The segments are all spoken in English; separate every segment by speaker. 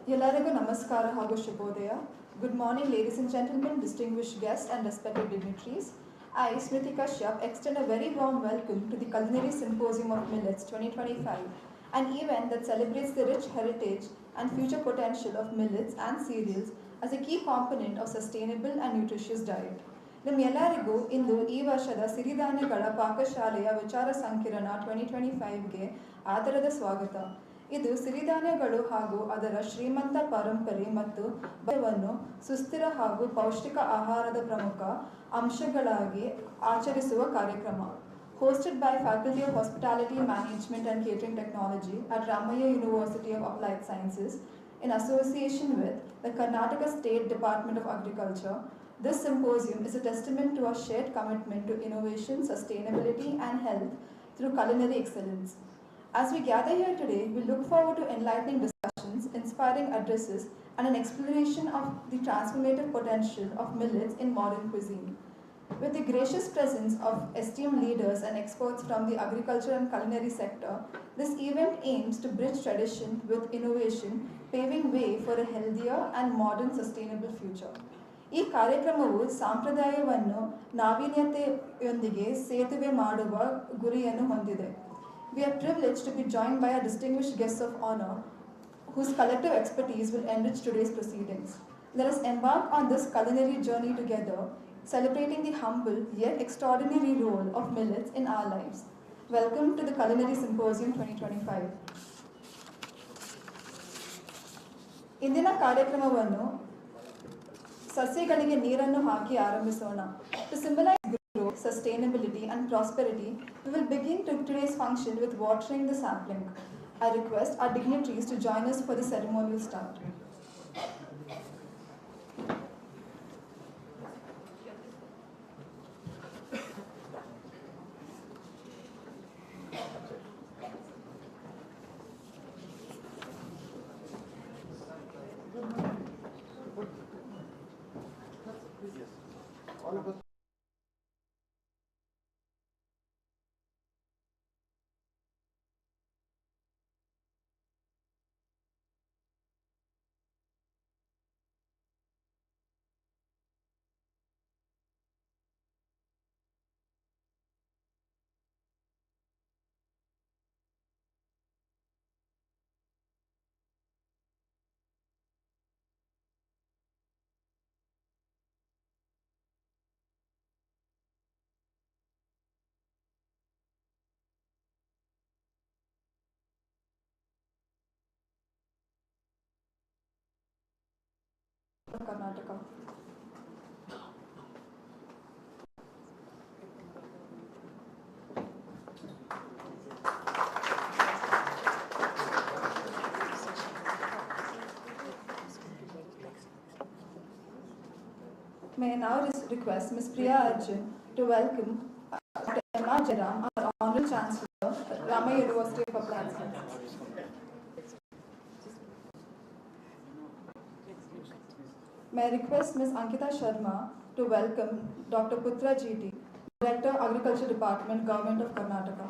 Speaker 1: Yellarigu Namaskara Hago Shubhodaya. Good morning, ladies and gentlemen, distinguished guests, and respected dignitaries. I, Smriti Kashyap, extend a very warm welcome to the Culinary Symposium of Millets 2025, an event that celebrates the rich heritage and future potential of millets and cereals as a key component of sustainable and nutritious diet. ನಿಮ್ಮೆಲ್ಲರಿಗೂ ಇಂದು ಈ ವರ್ಷದ ಸಿರಿಧಾನ್ಯಗಳ ಪಾಕಶಾಲೆಯ ವಿಚಾರ ಸಂಕಿರಣ 2025ಗೆ ಆದರದ ಸ್ವಾಗತ. ಇದು ಸಿರಿಧಾನ್ಯಗಳು ಹಾಗೂ ಅದರ ಶ್ರೀಮಂತ ಪರಂಪರೆ ಮತ್ತು ಬಯವನ್ನು ಸುಸ್ಥಿರ ಹಾಗೂ ಪೌಷ್ಟಿಕ ಆಹಾರದ ಪ್ರಮುಖ ಅಂಶಗಳಾಗಿ ಆಚರಿಸುವ ಕಾರ್ಯಕ್ರಮ. Hosted by Faculty of Hospitality Management and Catering Technology at Ramaya University of Applied Sciences in association with the Karnataka State Department of Agriculture, this symposium is a testament to our shared commitment to innovation, sustainability and health through culinary excellence. As we gather here today, we look forward to enlightening discussions, inspiring addresses, and an exploration of the transformative potential of millets in modern cuisine. With the gracious presence of esteemed leaders and experts from the agriculture and culinary sector, this event aims to bridge tradition with innovation, paving way for a healthier and modern sustainable future. ಈ ಕಾರ್ಯಕ್ರಮವು ಸಂಪ್ರದಾಯವನ್ನು ನಾವೀನ್ಯತೆಯೊಂದಿಗೆ ಸೇತುವೆ ಮಾಡುವ ಗುರಿಯನ್ನು ಹೊಂದಿದೆ. We are privileged to be joined by our distinguished guests of honor, whose collective expertise will enrich today's proceedings. Let us embark on this culinary journey together, celebrating the humble yet extraordinary role of millets in our lives. Welcome to the Culinary Symposium 2025. ಇಂದಿನ ಕಾರ್ಯಕ್ರಮವನ್ನು ಸಸ್ಯಗಳಿಗೆ ನೀರನ್ನು ಹಾಕಿ ಆರಂಭಿಸೋಣ. To symbolize growth, sustainability and prosperity, we will begin today's function with watering the sapling. I request our dignitaries to join us for the ceremonial start. Karnataka. May I now request Ms. Priya Arjun to welcome Dr. M.R. Jairam, our Honorary Chancellor at Ramaya University of Applied Sciences. May I request Ms. Ankita Sharma to welcome Dr. Putra GT, Director, Agriculture Department, Government of Karnataka.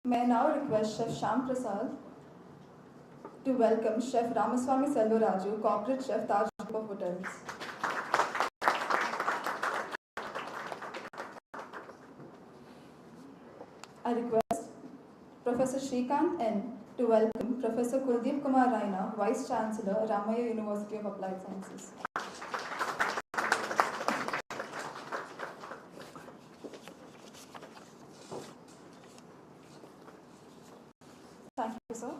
Speaker 1: May I now request Chef Shyam Prasad to welcome Chef Ramaswamy Selvaraju, Corporate Chef, Taj Group of Hotels. I request Professor Shrikant N. to welcome Professor Kuldeep Kumar Raina, Vice Chancellor, Ramaya University of Applied Sciences. Thank you, sir.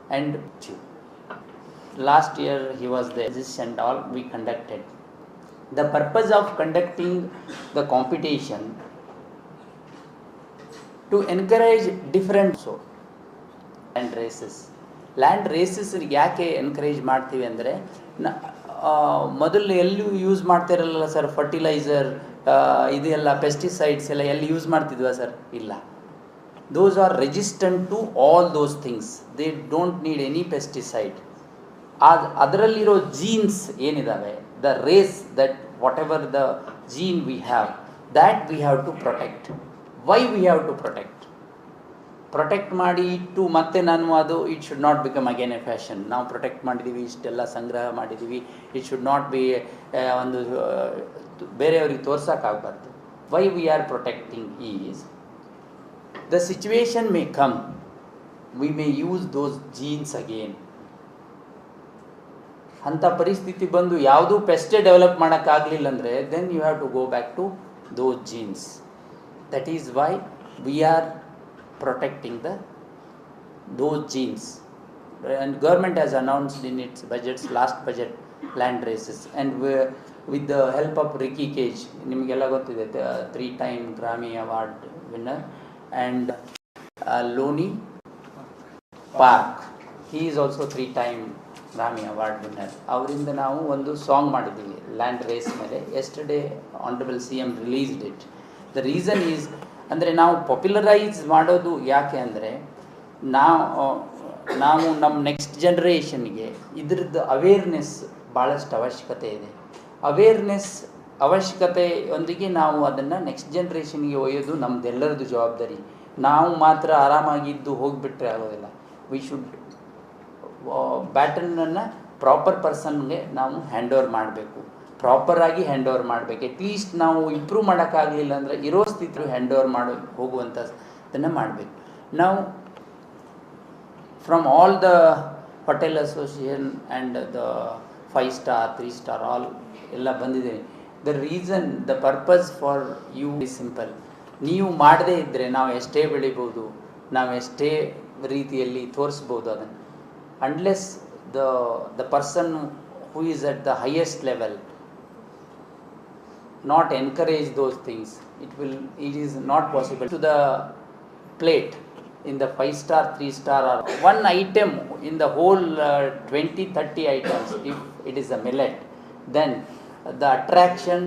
Speaker 2: and last year he was there, this and all we conducted. The purpose of conducting the competition to encourage different land races. Land races ಯಾಕೆ encourage ಮಾಡ್ತೀವಿ ಅಂದರೆ ಮೊದಲು ಎಲ್ಲೂ use ಮಾಡ್ತಿರಲ್ಲ sir, fertiliser ಇದೆಲ್ಲ pesticides ಎಲ್ಲ ಎಲ್ಲಿ use ಮಾಡ್ತಿದ್ವಾ ಸರ್? ಇಲ್ಲ. Those are resistant to all those things, they don't need any pesticide. ಅದರಲ್ಲಿರೋ ಜೀನ್ಸ್ ಏನಿದ್ದಾವೆ, the race that whatever the gene we have, that we have to protect. Why we have to protect ಮಾಡಿ ಇಟ್ಟು ಮತ್ತೆ ನಾನು ಅದು it should not become again a fashion. ನಾವು protect ಮಾಡಿದ್ದೀವಿ, ಇಷ್ಟೆಲ್ಲ ಸಂಗ್ರಹ ಮಾಡಿದ್ದೀವಿ, ಇಟ್ ಶುಡ್ ನಾಟ್ ಬಿ ಒಂದು ಬೇರೆಯವ್ರಿಗೆ ತೋರ್ಸೋಕ್ಕಾಗಬಾರ್ದು. Why we are protecting is the situation may come, we may use those genes again. ಅಂಥ ಪರಿಸ್ಥಿತಿ ಬಂದು ಯಾವುದೂ ಪೆಸ್ಟೇ ಡೆವಲಪ್ ಮಾಡೋಕ್ಕಾಗಲಿಲ್ಲ ಅಂದರೆ then you have to go back to those genes. That is why we are protecting those genes, and government has announced in its budgets, last budget, land races, and with the help of Ricky Cage, nimagella gottide, 3-time Grammy Award winner, and Loni Park, he is also 3-time Grammy Award winner. ಅವರಿಂದ ನಾವು ಒಂದು song ಮಾಡಿದ್ದೀವಿ land race ಮೇಲೆ. Yesterday honourable CM released it. The reason is ಅಂದರೆ ನಾವು popularise ಮಾಡೋದು ಯಾಕೆ ಅಂದರೆ ನಾವು ನಮ್ಮ ನೆಕ್ಸ್ಟ್ ಜನ್ರೇಷನ್ಗೆ ಇದ್ರದ್ದು ಅವೇರ್ನೆಸ್ ಭಾಳಷ್ಟು ಅವಶ್ಯಕತೆ ಇದೆ. ಅವಶ್ಯಕತೆಯೊಂದಿಗೆ ನಾವು ಅದನ್ನು ನೆಕ್ಸ್ಟ್ ಜನ್ರೇಷನ್ಗೆ ಒಯ್ಯೋದು ನಮ್ಮದೆಲ್ಲರದ್ದು ಜವಾಬ್ದಾರಿ. ನಾವು ಮಾತ್ರ ಆರಾಮಾಗಿದ್ದು ಹೋಗಿಬಿಟ್ರೆ ಆಗೋದಿಲ್ಲ. ವಿ ಶುಡ್ ಬ್ಯಾಟನನ್ನು ಪ್ರಾಪರ್ ಪರ್ಸನ್ಗೆ ನಾವು ಹ್ಯಾಂಡ್ ಓವರ್ ಮಾಡಬೇಕು, ಪ್ರಾಪರಾಗಿ ಹ್ಯಾಂಡ್ ಓವರ್ ಮಾಡಬೇಕು. ಅಟ್ಲೀಸ್ಟ್ ನಾವು ಇಂಪ್ರೂವ್ ಮಾಡೋಕ್ಕಾಗಲಿಲ್ಲ ಅಂದರೆ ಇರೋ ಸ್ಥಿತಿ ಹ್ಯಾಂಡ್ ಓವರ್ ಹೋಗುವಂಥದ್ದನ್ನು ಮಾಡಬೇಕು. ನಾವು from all the hotel association and the 5 star 3 star all ಎಲ್ಲ ಬಂದಿದೆ. The reason, the purpose for you is simple. ನೀವು ಮಾಡದೇ ಇದ್ದರೆ ನಾವು ಎಷ್ಟೇ ಬೆಳಿಬೋದು, ನಾವು ಎಷ್ಟೇ ರೀತಿಯಲ್ಲಿ ತೋರಿಸ್ಬೋದು ಅದನ್ನು. Unless the person who is at the highest level not encourage those things, it is not possible. To the plate in the 5 star 3 star or one item in the whole 20-30 items, if it is a millet, then the attraction,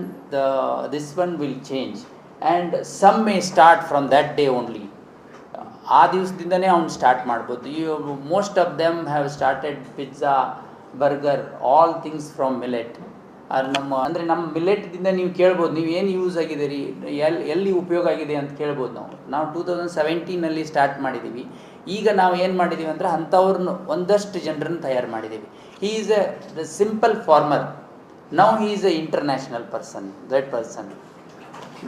Speaker 2: this one will change, and some may start from that day only. ಆ ದಿವಸದಿಂದನೇ ಅವ್ನು start ಮಾಡ್ಬೋದು. Most of them have started pizza, burger, all things from millet. ನಮ್ಮ ಮಿಲೆಟ್ದಿಂದ ನೀವು ಕೇಳ್ಬೋದು, ನೀವು ಏನು use ಆಗಿದೆ ರೀ, ಎಲ್ಲಿ ಉಪಯೋಗ ಆಗಿದೆ ಅಂತ ಕೇಳ್ಬೋದು. ನಾವು 2017 ಸ್ಟಾರ್ಟ್ ಮಾಡಿದ್ದೀವಿ. ಈಗ ನಾವು ಏನು ಮಾಡಿದ್ದೀವಿ ಅಂದರೆ ಅಂಥವ್ರನ್ನ ಒಂದಷ್ಟು ಜನರನ್ನು ತಯಾರು ಮಾಡಿದ್ದೀವಿ. He is a simple farmer, now he is a international person, that person.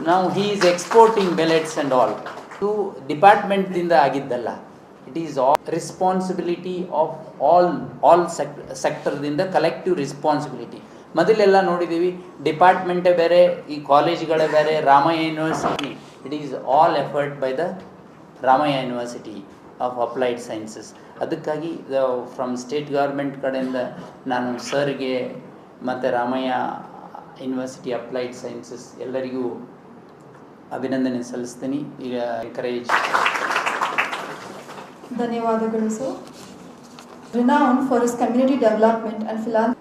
Speaker 2: Now he is exporting millets and all. ಇದು ಡಿಪಾರ್ಟ್ಮೆಂಟ್ದಿಂದ ಆಗಿದ್ದಲ್ಲ, it is all responsibility of all ಸೆಕ್ಟರ್ದಿಂದ ಕಲೆಕ್ಟಿವ್ ರೆಸ್ಪಾನ್ಸಿಬಿಲಿಟಿ. ಮೊದಲೆಲ್ಲ ನೋಡಿದ್ದೀವಿ, ಡಿಪಾರ್ಟ್ಮೆಂಟೇ ಬೇರೆ, ಈ ಕಾಲೇಜ್ಗಳೇ ಬೇರೆ, Ramaiah University, it is all effort by the Ramaiah University of Applied Sciences. ಅದಕ್ಕಾಗಿ ಫ್ರಮ್ ಸ್ಟೇಟ್ ಗೌರ್ಮೆಂಟ್ ಕಡೆಯಿಂದ ನಾನು ಸರ್ಗೆ ಮತ್ತು ರಾಮಯ್ಯ ಯೂನಿವರ್ಸಿಟಿ ಅಪ್ಲೈಡ್ ಸೈನ್ಸಸ್ ಎಲ್ಲರಿಗೂ ಅಭಿನಂದನೆ ಸಲ್ಲಿಸ್ತೀನಿ. ಈಗ ಎಂಕರೇಜ್.
Speaker 1: ಧನ್ಯವಾದಗಳು sir. Renowned for his community development and philanthropy,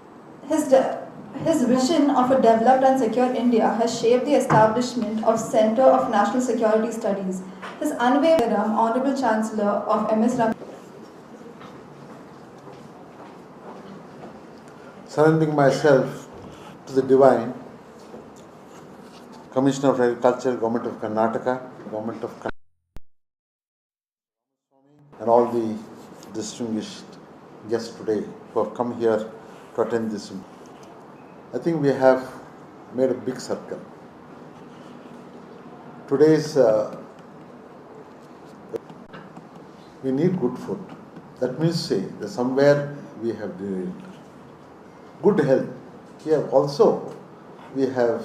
Speaker 1: his vision of a developed and secure India has shaped the establishment of Center of National Security Studies. His unwavering Honorable Chancellor of MS Ram.
Speaker 3: Surrendering myself to the divine, Commissioner of Agriculture, Government of Karnataka, Government of and all the distinguished guests today who have come here to attend this. I think we have made a big circle. Today's we need good food. That means say that somewhere we have good health. Here also we have,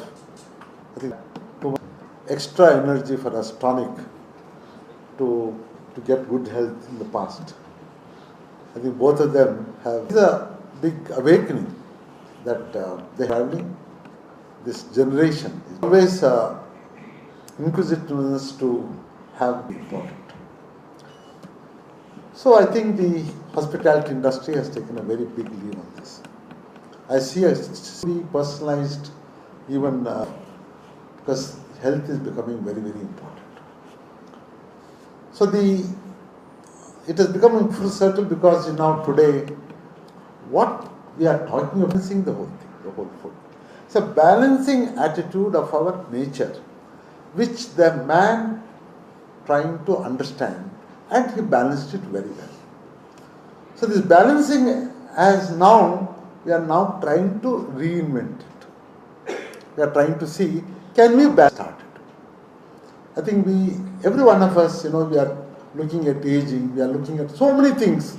Speaker 3: I think, too much extra energy for us tonic to get good health in the past. I think both of them have. It's a big awakening that they're traveling. This generation is always inquisitiveness to have important. So I think the hospitality industry has taken a very big lead on this. I see a personalized, even because health is becoming very, very important. So it has become full circle because now today, what we are talking about is balancing the whole thing, the whole food. It's a balancing attitude of our nature, which the man trying to understand, and he balanced it very well. So this balancing we are now trying to reinvent it. We are trying to see, can we start it? I think every one of us, we are looking at aging, we are looking at so many things.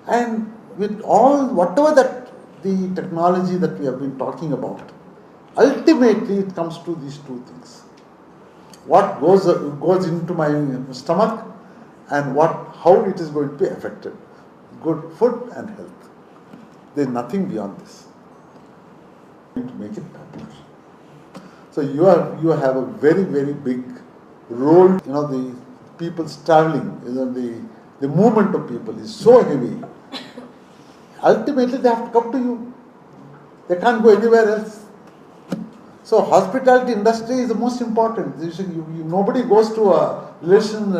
Speaker 3: And with whatever that the technology that we have been talking about, ultimately it comes to these two things. What goes into my stomach and how it is going to be affected. Good food and health. There is nothing beyond this. To make it popular. So you have a very, very big role. The people's traveling, the movement of people is so heavy. Ultimately, they have to come to you. They can't go anywhere else. So hospitality industry is the most important. Nobody goes to a relation,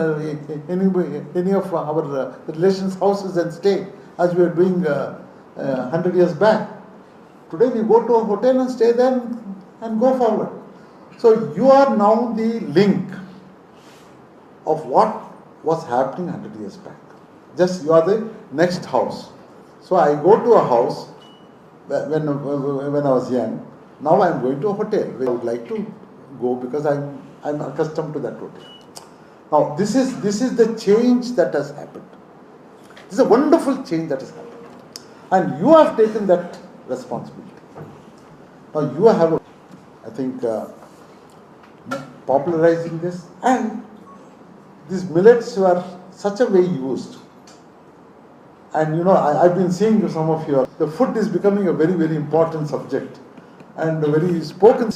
Speaker 3: any of our relations' houses and stay, as we were doing 100 years back. Today we go to a hotel and stay there and go forward. So you are now the link of what was happening 100 years back. Just you are the next house. So I go to a house when I was young. Now I am going to a hotel where I would like to go because I'm accustomed to that hotel. Now this is the change that has happened. This is a wonderful change that has happened. And you have taken that responsibility. Now you have, I think, popularizing this, and these millets were such a way used. And I've been seeing some of the food is becoming a very, very important subject. And very spoken,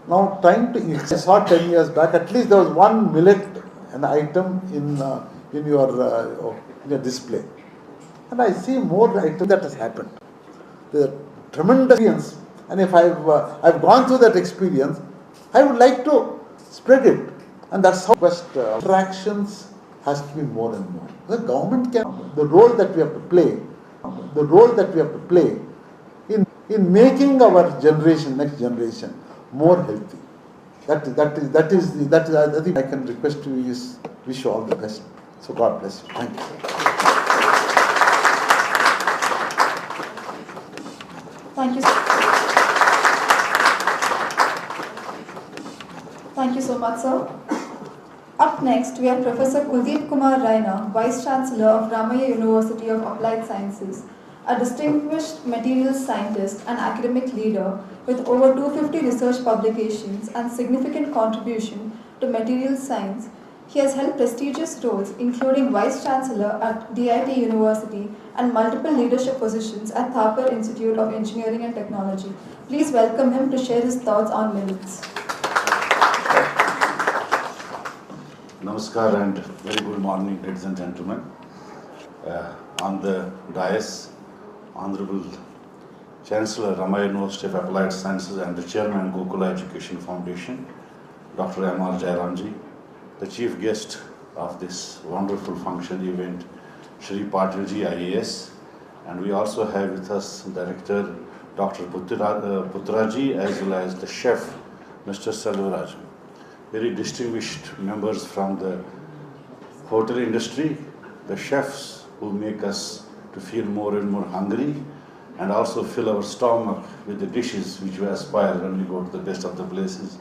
Speaker 3: now trying to, I saw 10 years back, at least there was one millet, an item in your display. And I see more items that has happened. The tremendous experience, and if I've gone through that experience, I would like to spread it. And that's how interactions has to be more and more. The government the role that we have to play in making our next generation, more healthy. That is I think I can request you is wish you all the best. So God bless you. Thank you.
Speaker 1: Thank you. Thank you so much, sir. Up next, we have Professor Kuldeep Kumar Raina, Vice Chancellor of Ramaiah University of Applied Sciences, a distinguished materials scientist and academic leader with over 250 research publications and significant contribution to materials science. He has held prestigious roles including Vice Chancellor at DIT University and multiple leadership positions at Thapar Institute of Engineering and Technology. Please welcome him to share his thoughts on millets.
Speaker 4: Namaskar and very good morning, ladies and gentlemen. On the dais, Honorable Chancellor, Ramaiah University of Applied Sciences and the Chairman, Gokula Education Foundation, Dr. M.R. Jairamji, the chief guest of this wonderful function event, Shri Patilji IAS, and we also have with us Director Dr. Putraji as well as the chef, Mr. Selvaraj. Very distinguished members from the hotel industry, the chefs who make us to feel more and more hungry and also fill our stomach with the dishes which we aspire when we go to the best of the places,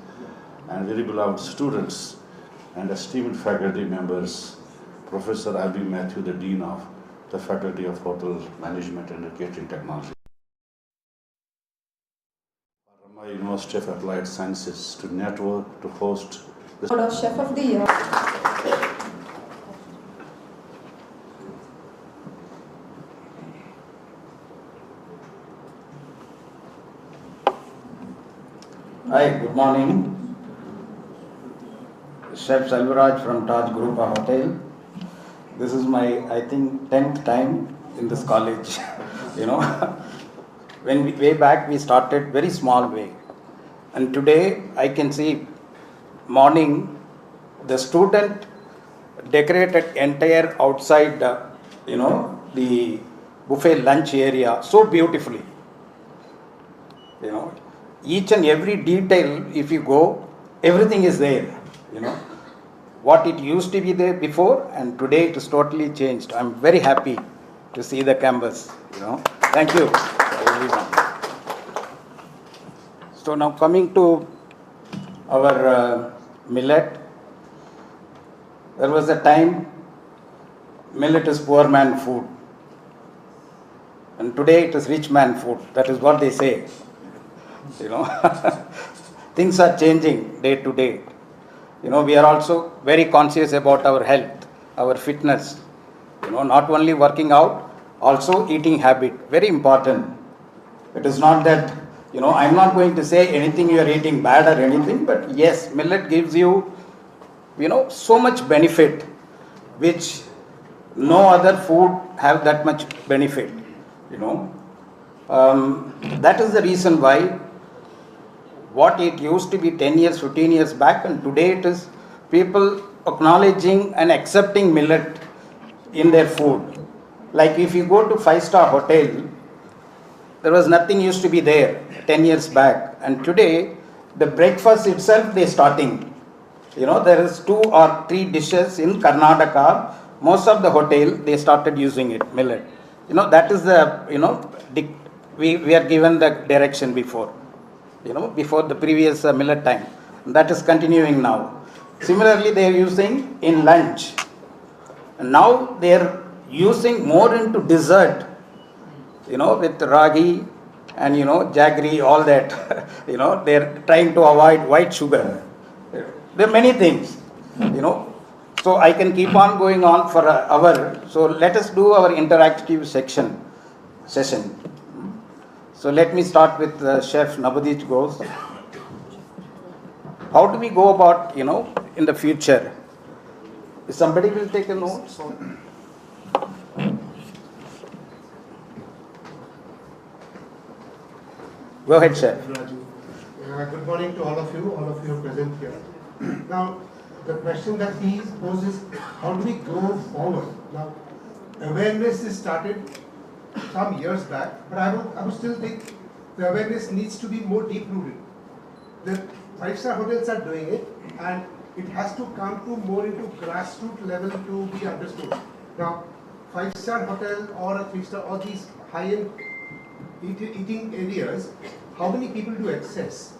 Speaker 4: and very beloved students and esteemed faculty members, Professor Abi Matthew, the Dean of the Faculty of Hotel Management and Catering Technology. Ramaiah University of Applied Sciences to network, to host this
Speaker 1: Chef of the Year.
Speaker 5: Hi, good morning. Chef Selvaraj from Taj Group Hotel. This is my, I think, 10th time in this college. you know, way back we started very small way. And today I can see morning the student decorated entire outside, the buffet lunch area so beautifully. Each and every detail, if you go, everything is there. What it used to be there before, and today it is totally changed. I'm very happy to see the campus. Thank you, everyone. So now coming to our millet, there was a time millet is poor man food, and today it is rich man food. That is what they say. Things are changing day to day. We are also very conscious about our health, our fitness. Not only working out, also eating habit. Very important. It is not that, I'm not going to say anything you are eating bad or anything, but yes, millet gives you, so much benefit, which no other food have that much benefit. That is the reason why what it used to be 10 years, 15 years back, and today it is people acknowledging and accepting millet in their food. Like if you go to 5-star hotel, there was nothing used to be there 10 years back, and today the breakfast itself they starting. There is 2 or 3 dishes in Karnataka. Most of the hotel they started using it, millet. That is the we are given the direction before. Before the previous millet time. That is continuing now. Similarly, they are using in lunch. And now they are using more into dessert, with ragi and, jaggery, all that. They are trying to avoid white sugar. There are many things, So I can keep on going on for an hour. So let us do our interactive session. So let me start with Chef Navadij Ghosh. How do we go about, in the future? If somebody will take a note. Go ahead, Chef.
Speaker 6: Good morning to all of you present here. Now, the question that he poses, how do we go forward? Now, awareness is started some years back, but I would still think the awareness needs to be more deep-rooted. The 5-star hotels are doing it, and it has to come to more into grassroots level to be understood. Now, 5-star hotel or a 3-star or these high-end eating areas, how many people do access?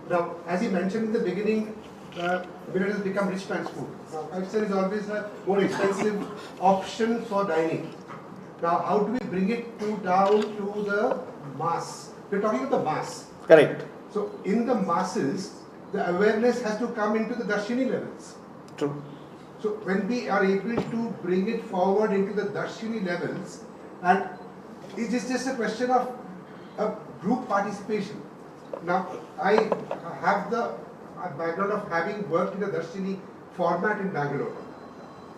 Speaker 6: Now, as you mentioned in the beginning, millet has become rich man's food. Now, 5-star is always a more expensive option for dining. Now, how do we bring it down to the mass? We're talking about the mass.
Speaker 5: Correct.
Speaker 6: So, in the masses, the awareness has to come into the darshini levels.
Speaker 5: True.
Speaker 6: So, when we are able to bring it forward into the darshini levels, and it is just a question of a group participation. Now, I have the background of having worked in a darshini format in Bangalore.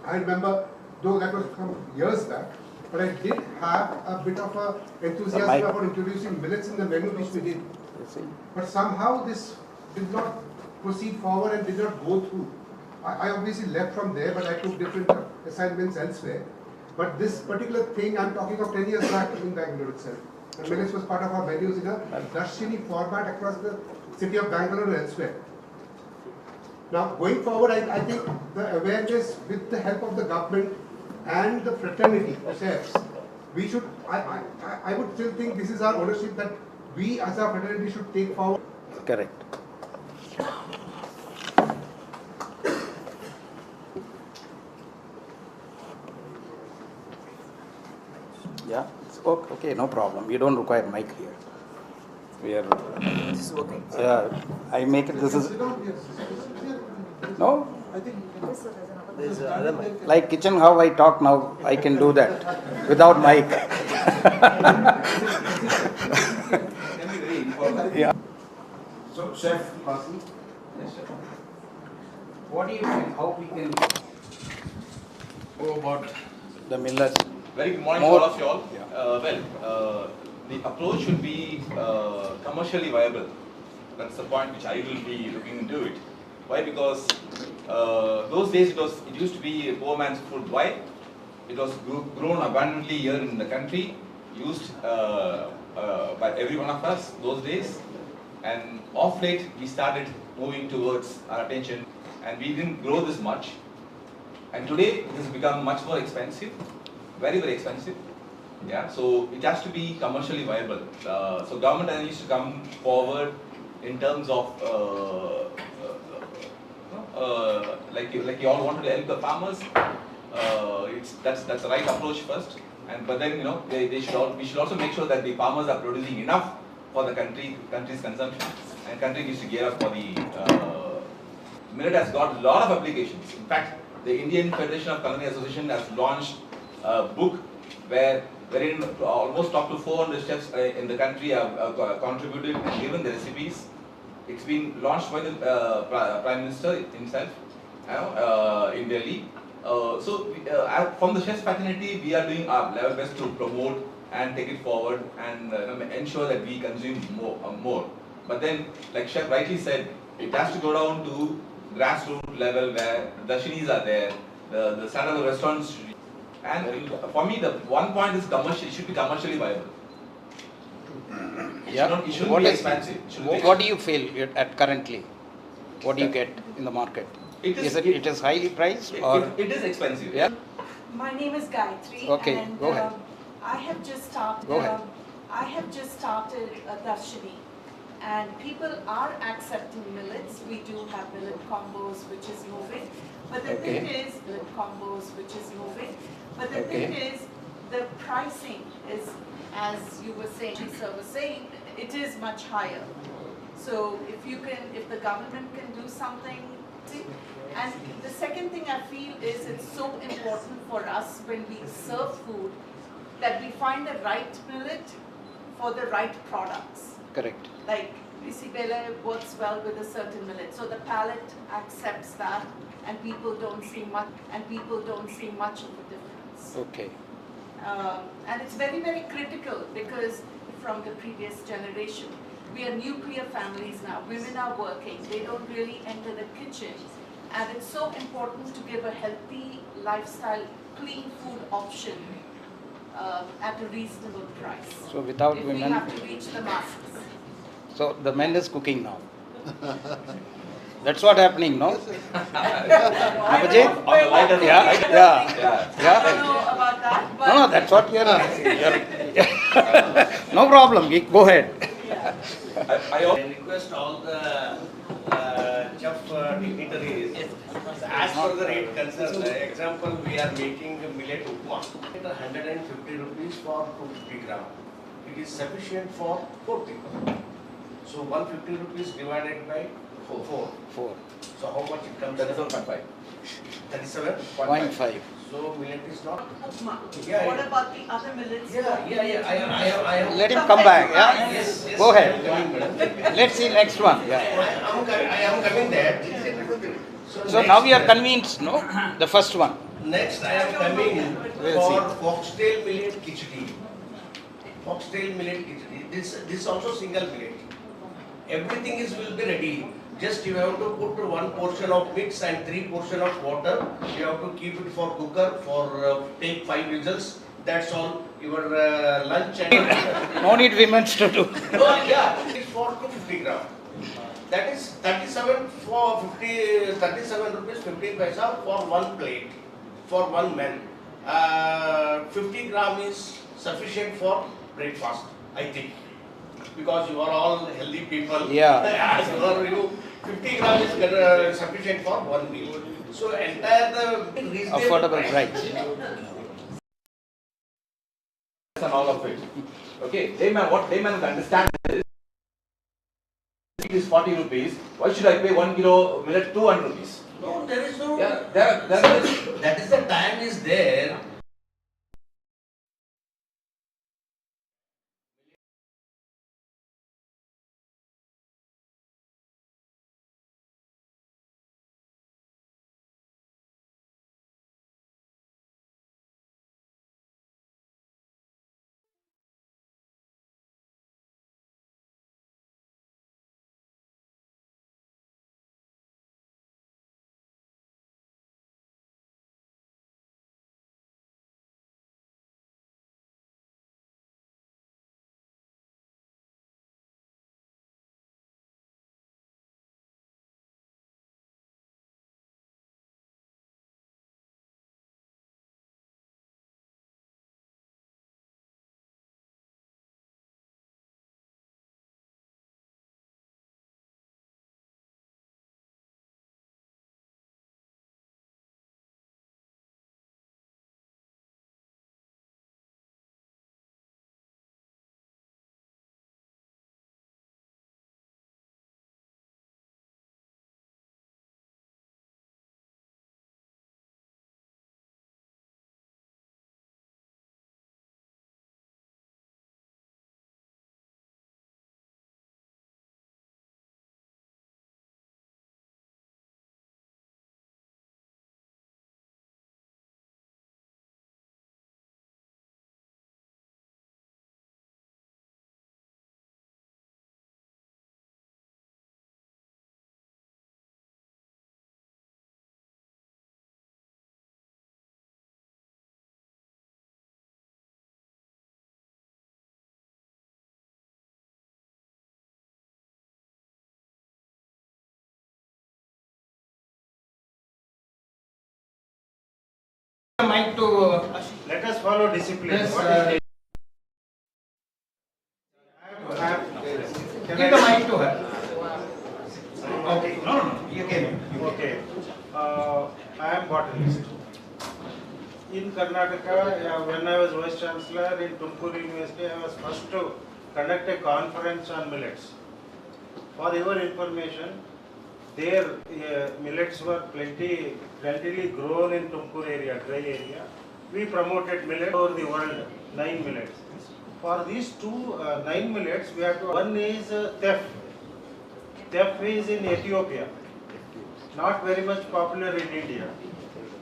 Speaker 6: I remember, though that was from years back, but I did have a bit of a enthusiasm about introducing millets in the menu, which we did. But somehow this did not proceed forward and did not go through. I obviously left from there, but I took different assignments elsewhere. But this particular thing, I'm talking of 10 years back in Bangalore itself. And millets was part of our menus in a darshini format across the city of Bangalore and elsewhere. Now, going forward, I think the awareness with the help of the government and the fraternity, the chefs, we should, I would still think this is our ownership that we as our fraternity should take forward.
Speaker 5: Correct. Yeah, it's okay, no problem. You don't require mic here. We are. This is working. Yeah, I make it. This is. No.
Speaker 6: I think
Speaker 7: there's another mic.
Speaker 5: Like kitchen, how I talk now, I can do that without mic.
Speaker 7: Can be very informal.
Speaker 5: Yeah. So, Chef Kasi,
Speaker 2: Yes, sir.
Speaker 5: what do you think? How we can go about the millets?
Speaker 8: Very good morning
Speaker 5: More-
Speaker 8: to all of you all.
Speaker 5: Yeah.
Speaker 8: The approach should be commercially viable. That's the point which I will be looking into it. Why? Because those days it used to be a poor man's food. Why? It was grown abundantly here in the country, used by every one of us those days. And off late we started moving towards our attention, and we didn't grow this much. And today it has become much more expensive, very, very expensive. Yeah, so it has to be commercially viable. So government needs to come forward in terms of like you all wanted to help the farmers. That's the right approach first. But then we should also make sure that the farmers are producing enough for the country's consumption, and country needs to gear up for the millet has got a lot of applications. In fact, the Indian Federation of Culinary Association has launched a book wherein almost up to 400 chefs in the country have contributed and given the recipes. It's been launched by the Prime Minister himself in Delhi. From the chef's fraternity, we are doing our level best to promote and take it forward and ensure that we consume more. But then, like Chef rightly said, it has to go down to grassroots level where the Dashinis are there, the standard of the restaurants should be. And for me, the one point is commercial. It should be commercially viable. It shouldn't be expensive.
Speaker 5: What do you feel at currently? What do you get in the market? It is highly priced or
Speaker 8: it is expensive.
Speaker 5: yeah?
Speaker 7: My name is Gayatri.
Speaker 5: Okay,
Speaker 7: and,
Speaker 5: go ahead.
Speaker 7: I have just started.
Speaker 5: Go ahead.
Speaker 7: I have just started a Darshini, and people are accepting millets. We do have millet combos, which is moving. But the thing is, millet combos, which is moving. But the thing is, the pricing is, as you were saying, sir was saying, it is much higher. So if the government can do something, see. And the second thing I feel is it's so important for us when we serve food that we find the right millet for the right products.
Speaker 5: Correct.
Speaker 7: Like Isabella works well with a certain millet, so the palate accepts that, and people don't see much of a difference.
Speaker 5: Okay.
Speaker 7: And it's very, very critical because from the previous generation, we are nuclear families now. Women are working; they don't really enter the kitchen, and it's so important to give a healthy lifestyle, clean food option at a reasonable price.
Speaker 5: So without
Speaker 7: if
Speaker 5: women,
Speaker 7: we have to reach the masses.
Speaker 5: so the men is cooking now. That's what happening, no? Abhijit?
Speaker 8: On the lighter note,
Speaker 5: Yeah,
Speaker 8: right?
Speaker 5: yeah,
Speaker 7: I don't know about that, but
Speaker 5: No, that's what you're no problem. Go ahead.
Speaker 8: I
Speaker 9: request all the chef dignitaries, as per the rate concerned, example, we are making millet upma. 150 rupees for 250 gram. It is sufficient for 4 people. So 150 rupees divided by 4.
Speaker 5: 4.
Speaker 9: So how much it comes?
Speaker 8: 37.5.
Speaker 9: 37.5. So millet is not.
Speaker 7: upma.
Speaker 9: Yeah,
Speaker 7: What
Speaker 9: yeah.
Speaker 7: about the other millets?
Speaker 9: I am.
Speaker 5: Let him come back. Yeah.
Speaker 9: Yes,
Speaker 5: Go
Speaker 9: I am
Speaker 5: ahead.
Speaker 9: coming, madam.
Speaker 5: Let's see next one. Yeah.
Speaker 9: I am coming there.
Speaker 5: So now we are convinced, no? The first one.
Speaker 9: Next, I am coming
Speaker 5: We'll
Speaker 9: for foxtail millet khichdi. Foxtail millet khichdi. This also single millet. Everything will be ready. Just you have to put 1 portion of mix and 3 portion of water. You have to keep it for cooker for take 5 whistles. That's all. Your lunch and
Speaker 5: No need women's to do.
Speaker 9: no, yeah, it's for 250 gram. That is 37 rupees 15 paisa for 1 plate for 1 man. 50 gram is sufficient for breakfast, I think, because you are all healthy people.
Speaker 5: Yeah.
Speaker 9: As for you, 50 gram is sufficient for 1 meal. So entire the reasonable
Speaker 5: Affordable price.
Speaker 8: and all of it. Okay, what layman will understand is it is 40 rupees. Why should I pay 1 kilo millet 200 rupees?
Speaker 9: No, there is no.
Speaker 8: Yeah, there is.
Speaker 9: That is the time is there.
Speaker 5: Mic to
Speaker 10: Let us follow discipline.
Speaker 5: yes,
Speaker 10: What is
Speaker 5: give the mic to her. Okay, no, you can.
Speaker 10: Okay. I am botanist. In Karnataka, when I was Vice Chancellor in Tumakuru University, I was first to conduct a conference on millets. For your information, there millets were plentifully grown in Tumakuru area, dry area. We promoted millet over the world, 9 millets. For these 9 millets, we have to. One is teff. Teff is in Ethiopia, not very much popular in India.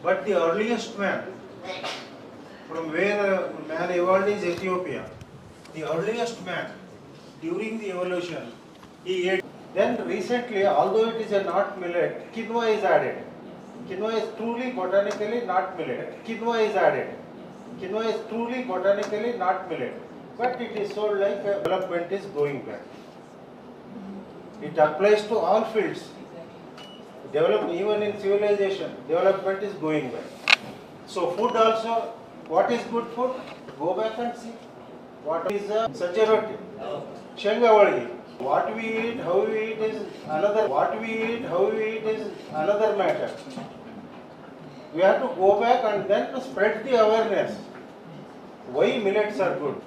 Speaker 10: But the earliest man, from where man evolved, is Ethiopia. The earliest man, during the evolution, he ate. Then recently, although it is a not millet, quinoa is added. Quinoa is truly botanically not millet. Quinoa is added. Quinoa is truly botanically not millet. But it is sold like development is going back. It applies to all fields. Development, even in civilization, development is going back. So food also, what is good food? Go back and see. What is sajja roti? Shenga valgi. What we eat, how we eat is another. What we eat, how we eat is another matter. We have to go back and then spread the awareness. Why millets are good?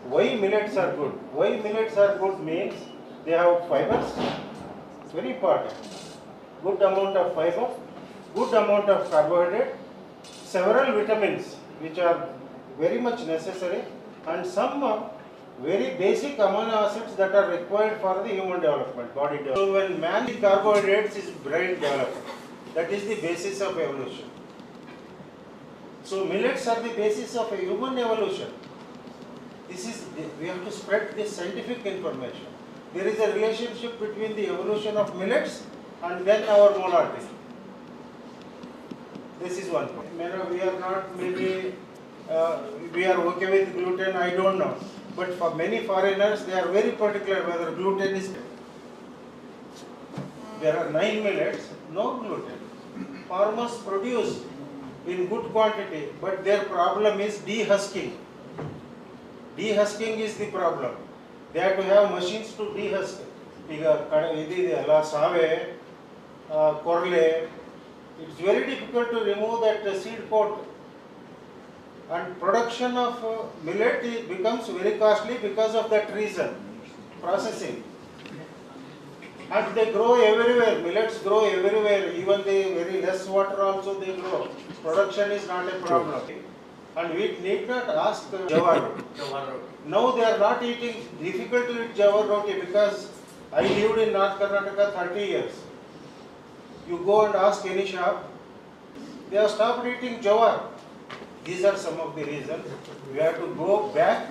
Speaker 10: Why millets are good? Why millets are good means they have fibers. It's very important. Good amount of fiber, good amount of carbohydrate, several vitamins which are very much necessary, and some very basic amino acids that are required for the human development, body development. So when man eats carbohydrates, his brain develops. That is the basis of evolution. So millets are the basis of a human evolution. We have to spread this scientific information. There is a relationship between the evolution of millets and then our monarchy. This is one point. We are not maybe, we are okay with gluten, I don't know. But for many foreigners, they are very particular whether gluten is. There are 9 millets, no gluten. Farmers produce in good quantity, but their problem is dehusking. Dehusking is the problem. They have to have machines to dehusk. Save, korle. It's very difficult to remove that seed coat. And production of millet becomes very costly because of that reason. Processing. And they grow everywhere. Millets grow everywhere. Even the very less water also they grow. Production is not a problem. And we need not ask jawar roti. Now they are not eating, difficult to eat jawar roti because I lived in North Karnataka 30 years. You go and ask any shop, they have stopped eating jawar. These are some of the reasons. We have to go back,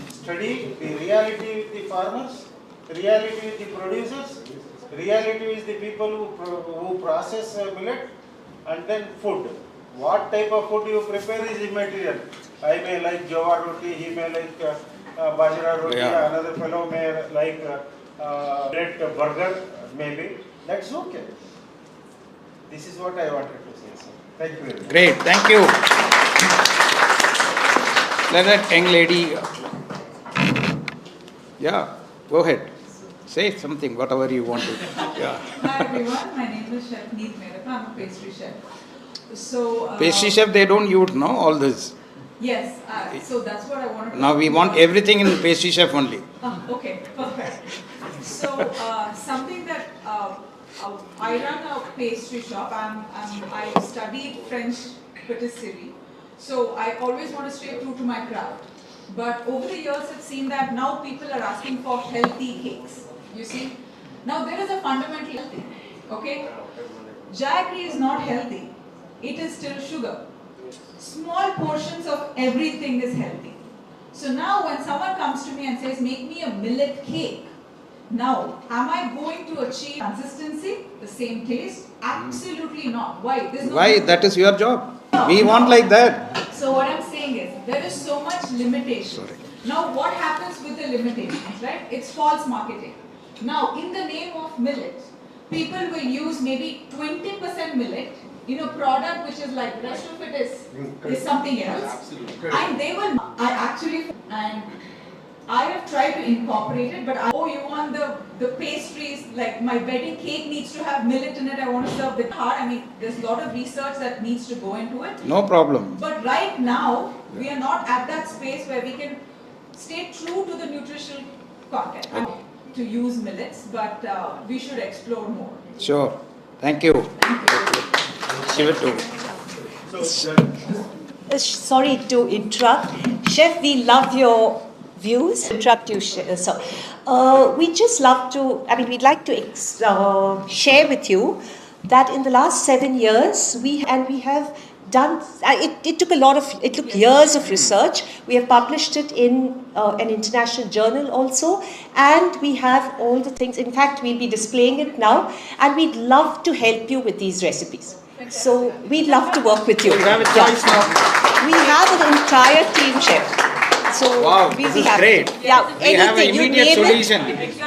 Speaker 10: study the reality with the farmers, reality with the producers, reality with the people who process millet, and then food. What type of food you prepare is immaterial. I may like jawar roti, he may like bajra roti, another fellow may like millet burger, maybe. That's okay. This is what I wanted to say, sir. Thank you very much.
Speaker 5: Great, thank you. Let that young lady. Yeah, go ahead. Say something, whatever you want to. Yeah.
Speaker 11: Hi everyone, my name is Chef Neet Merapa. I'm a pastry chef. So
Speaker 5: Pastry chef, they don't use all this.
Speaker 11: Yes, so that's what I wanted to.
Speaker 5: Now we want everything in pastry chef only.
Speaker 11: Okay, perfect. So something that I run a pastry shop. I studied French patisserie, so I always want to stay true to my craft. But over the years, I've seen that now people are asking for healthy cakes. You see, now there is a fundamental healthy. Okay, jaggery is not healthy. It is still sugar. Small portions of everything is healthy. So now when someone comes to me and says, make me a millet cake, now, am I going to achieve consistency, the same taste? Absolutely not. Why?
Speaker 5: Why? That is your job. We want like that.
Speaker 11: So what I'm saying is, there is so much limitation. Now what happens with the limitations, right? It's false marketing. Now, in the name of millet, people will use maybe 20% millet product which is like rest of it is something else.
Speaker 8: Absolutely.
Speaker 11: And they will, I actually, and I have tried to incorporate it, but you want the pastries, like my wedding cake needs to have millet in it, I want to serve the heart. I mean, there's a lot of research that needs to go into it.
Speaker 5: No problem.
Speaker 11: But right now, we are not at that space where we can stay true to the nutritional content. To use millets, but we should explore more.
Speaker 5: Sure. Thank you. Shiva too.
Speaker 12: Sorry to interrupt. Chef, we love your views. Interrupt you, sir. We just love to, we'd like to share with you that in the last 7 years, we have done, it took years of research. We have published it in an international journal also, and we have all the things. In fact, we'll be displaying it now, and we'd love to help you with these recipes. So we'd love to work with you.
Speaker 5: You have a choice now.
Speaker 12: We have an entire team, chef. So
Speaker 5: Wow,
Speaker 12: we'll
Speaker 5: this
Speaker 12: be
Speaker 5: is
Speaker 12: happy.
Speaker 5: great.
Speaker 12: Yeah,
Speaker 5: We have an
Speaker 12: anything.
Speaker 5: immediate solution.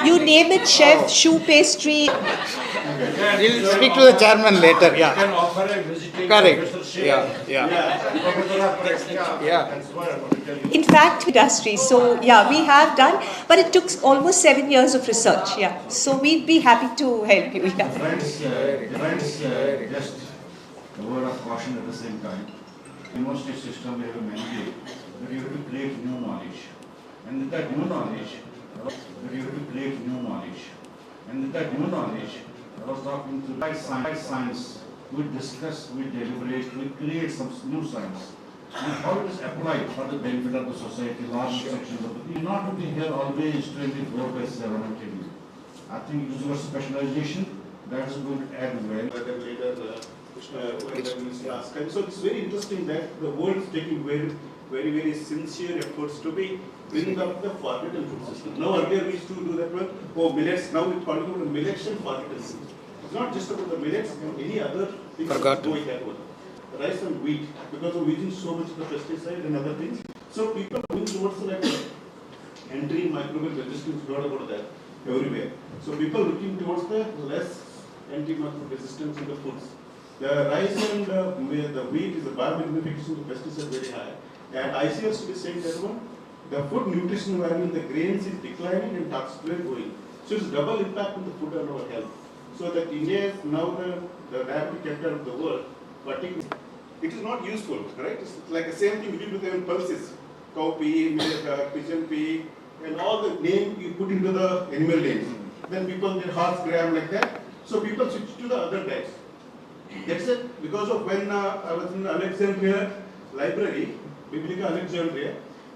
Speaker 12: You name it, chef, shoe pastry.
Speaker 5: We'll speak to the chairman later. Yeah.
Speaker 10: Can offer a visiting
Speaker 5: Correct.
Speaker 10: professorship.
Speaker 5: Yeah.
Speaker 12: In fact, industry. So yeah, we have done, but it took almost 7 years of research. Yeah. So we'd be happy to help you. Yeah.
Speaker 13: Friends, just a word of caution at the same time. University system, we have a mandate that you have to create new knowledge. And with that new knowledge, And with that new knowledge, I was talking to science, we discuss, we deliberate, we create some new science. And how it is applied for the benefit of the society, large sections of the people. Not to be here always 24 by 7, I'm telling you. I think it is your specialization that is going to add well.
Speaker 14: So it's very interesting that the world is taking very sincere efforts to bring up the forgotten food system. Now earlier we used to do that one, millets, now we're talking about the millets and forgotten food. It's not just about the millets, but any other things
Speaker 5: Forgotten.
Speaker 14: going that one. Rice and wheat, because of using so much of the pesticide and other things. So people are moving towards like entry microbial resistance, not about that everywhere. So people looking towards the less antimicrobial resistance in the foods. The rice and the wheat is the biomagnification of pesticide very high. And ICS to be saying that one, the food nutrition value in the grains is declining and toxicity going. So it's double impact on the food and our health. So that India is now the diabetic capital of the world, but it is not useful, right? It's like the same thing we did with the pulses, cow pea, pigeon pea, and all the name you put into the animal names. Then people get horse gram like that. So people switch to the other diets. That's it. Because of when I was in Alexandria Library, Biblical Alexandria,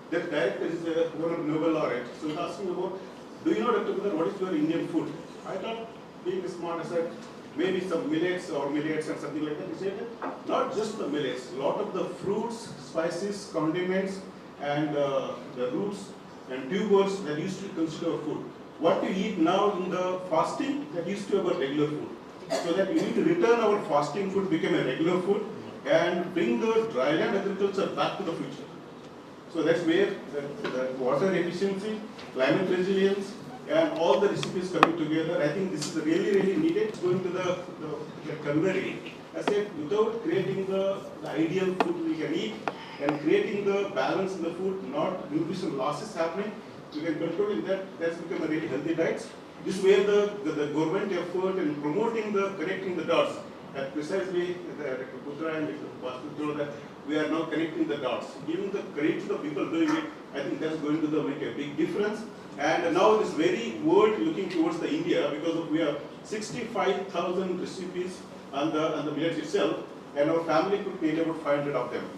Speaker 14: that director is one of Nobel laureate. So he was asking about, do you know, Dr. Kudar, what is your Indian food? I thought, being smart, I said, maybe some millets and something like that. He said, not just the millets, a lot of the fruits, spices, condiments, and the roots and tubers that used to be considered food. What we eat now in the fasting, that used to be our regular food. So that we need to return our fasting food, become a regular food, and bring the dryland agriculture back to the future. So that's where the water efficiency, climate resilience, and all the recipes coming together. I think this is really needed. It's going to the culinary. I said, without creating the ideal food we can eat and creating the balance in the food, not nutrition losses happening, we can control it. That's become a really healthy diet. This is where the government effort in promoting connecting the dots. And precisely, Dr. Putra and Dr. Basu told that we are now connecting the dots. Giving the credit to the people doing it, I think that's going to make a big difference. And now this very world looking towards the India, because we have 65,000 recipes on the millets itself, and our family could create about 500 of them.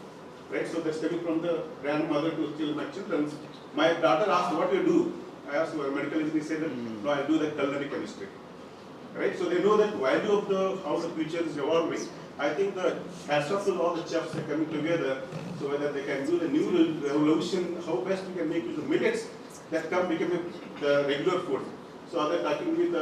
Speaker 14: Right? So that's coming from the grandmother to still my children. My daughter asked, what do you do? I asked her, medical engineer, said that, no, I do the culinary chemistry. Right? So they know that value of how the future is evolving. I think the hats off to all the chefs that are coming together, so whether they can do the new revolution, how best we can make use of millets that become the regular food. So I was talking with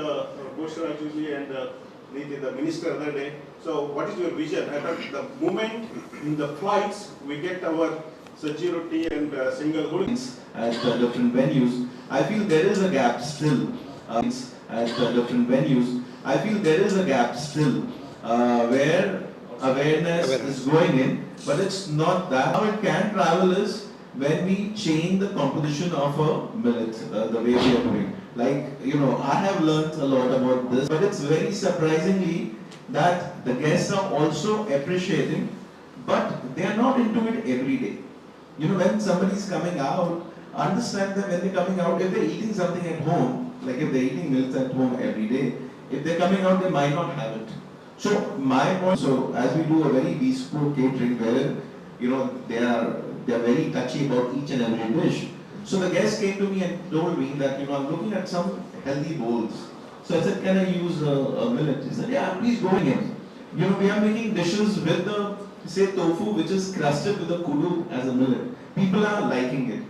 Speaker 14: Boshra Julie and the minister the other day. So what is your vision? I thought the moment in the flights we get our Saji roti and single holdings
Speaker 15: at the different venues, I feel there is a gap still. At the different venues, I feel there is a gap still where awareness is going in, but it's not that. How it can travel is when we change the composition of a millet, the way we are doing. Like, I have learned a lot about this, but it's very surprisingly that the guests are also appreciating, but they are not into it every day. When somebody is coming out, understand that when they're coming out, if they're eating something at home, like if they're eating meals at home every day, if they're coming out, they might not have it. So my point, so as we do a very bespoke catering where, they are very touchy about each and every dish. So the guest came to me and told me that, I'm looking at some healthy bowls. So I said, can I use a millet? He said, yeah, please go ahead. We are making dishes with the, say, tofu, which is crusted with a kudu as a millet. People are liking it.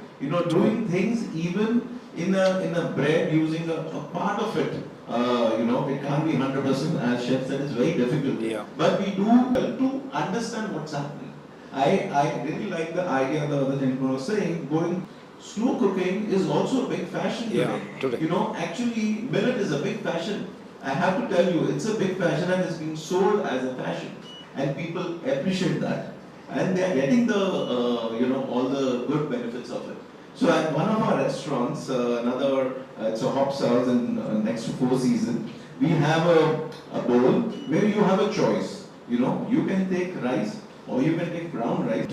Speaker 15: Doing things even in a bread using a part of it. It can't be 100%, as Chef said, it's very difficult. Yeah. But we do well to understand what's happening. I really like the idea the other gentleman was saying, going slow cooking is also a big fashion today. Actually, millet is a big fashion. I have to tell you, it's a big fashion and it's being sold as a fashion. And people appreciate that. And they are getting the, all the good benefits of it. So at one of our restaurants, it's a Hops House in next to Four Seasons, we have a bowl where you have a choice. You can take rice or you can take brown rice.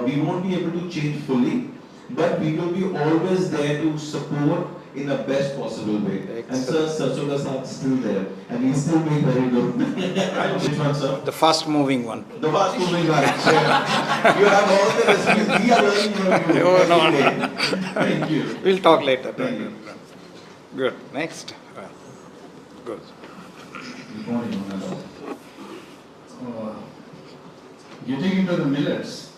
Speaker 15: We won't be able to change fully, but we will be always there to support in the best possible way. Excellent. And Sir Sachoda Sir is still there, and he still made very good. Which one, sir?
Speaker 5: The fast moving one.
Speaker 15: The fast moving one. You have all the recipes. We are learning from you.
Speaker 5: No.
Speaker 15: Thank you.
Speaker 5: We'll talk later.
Speaker 15: Thank you.
Speaker 5: Good. Next. Good.
Speaker 16: Good morning, getting into the millets,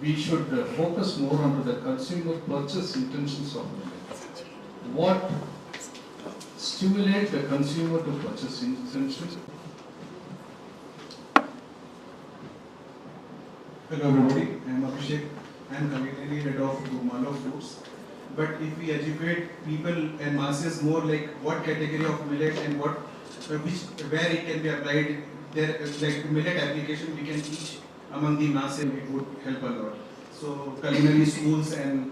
Speaker 16: we should focus more on the consumer purchase intentions of millets. What stimulates the consumer to purchase intentions?
Speaker 17: Hello everybody, I am Abhishek. I am Culinary head of Gumalo Foods. But if we educate people and masses more like what category of millet and where it can be applied, there like millet application we can teach among the masses, it would help a lot. So culinary schools and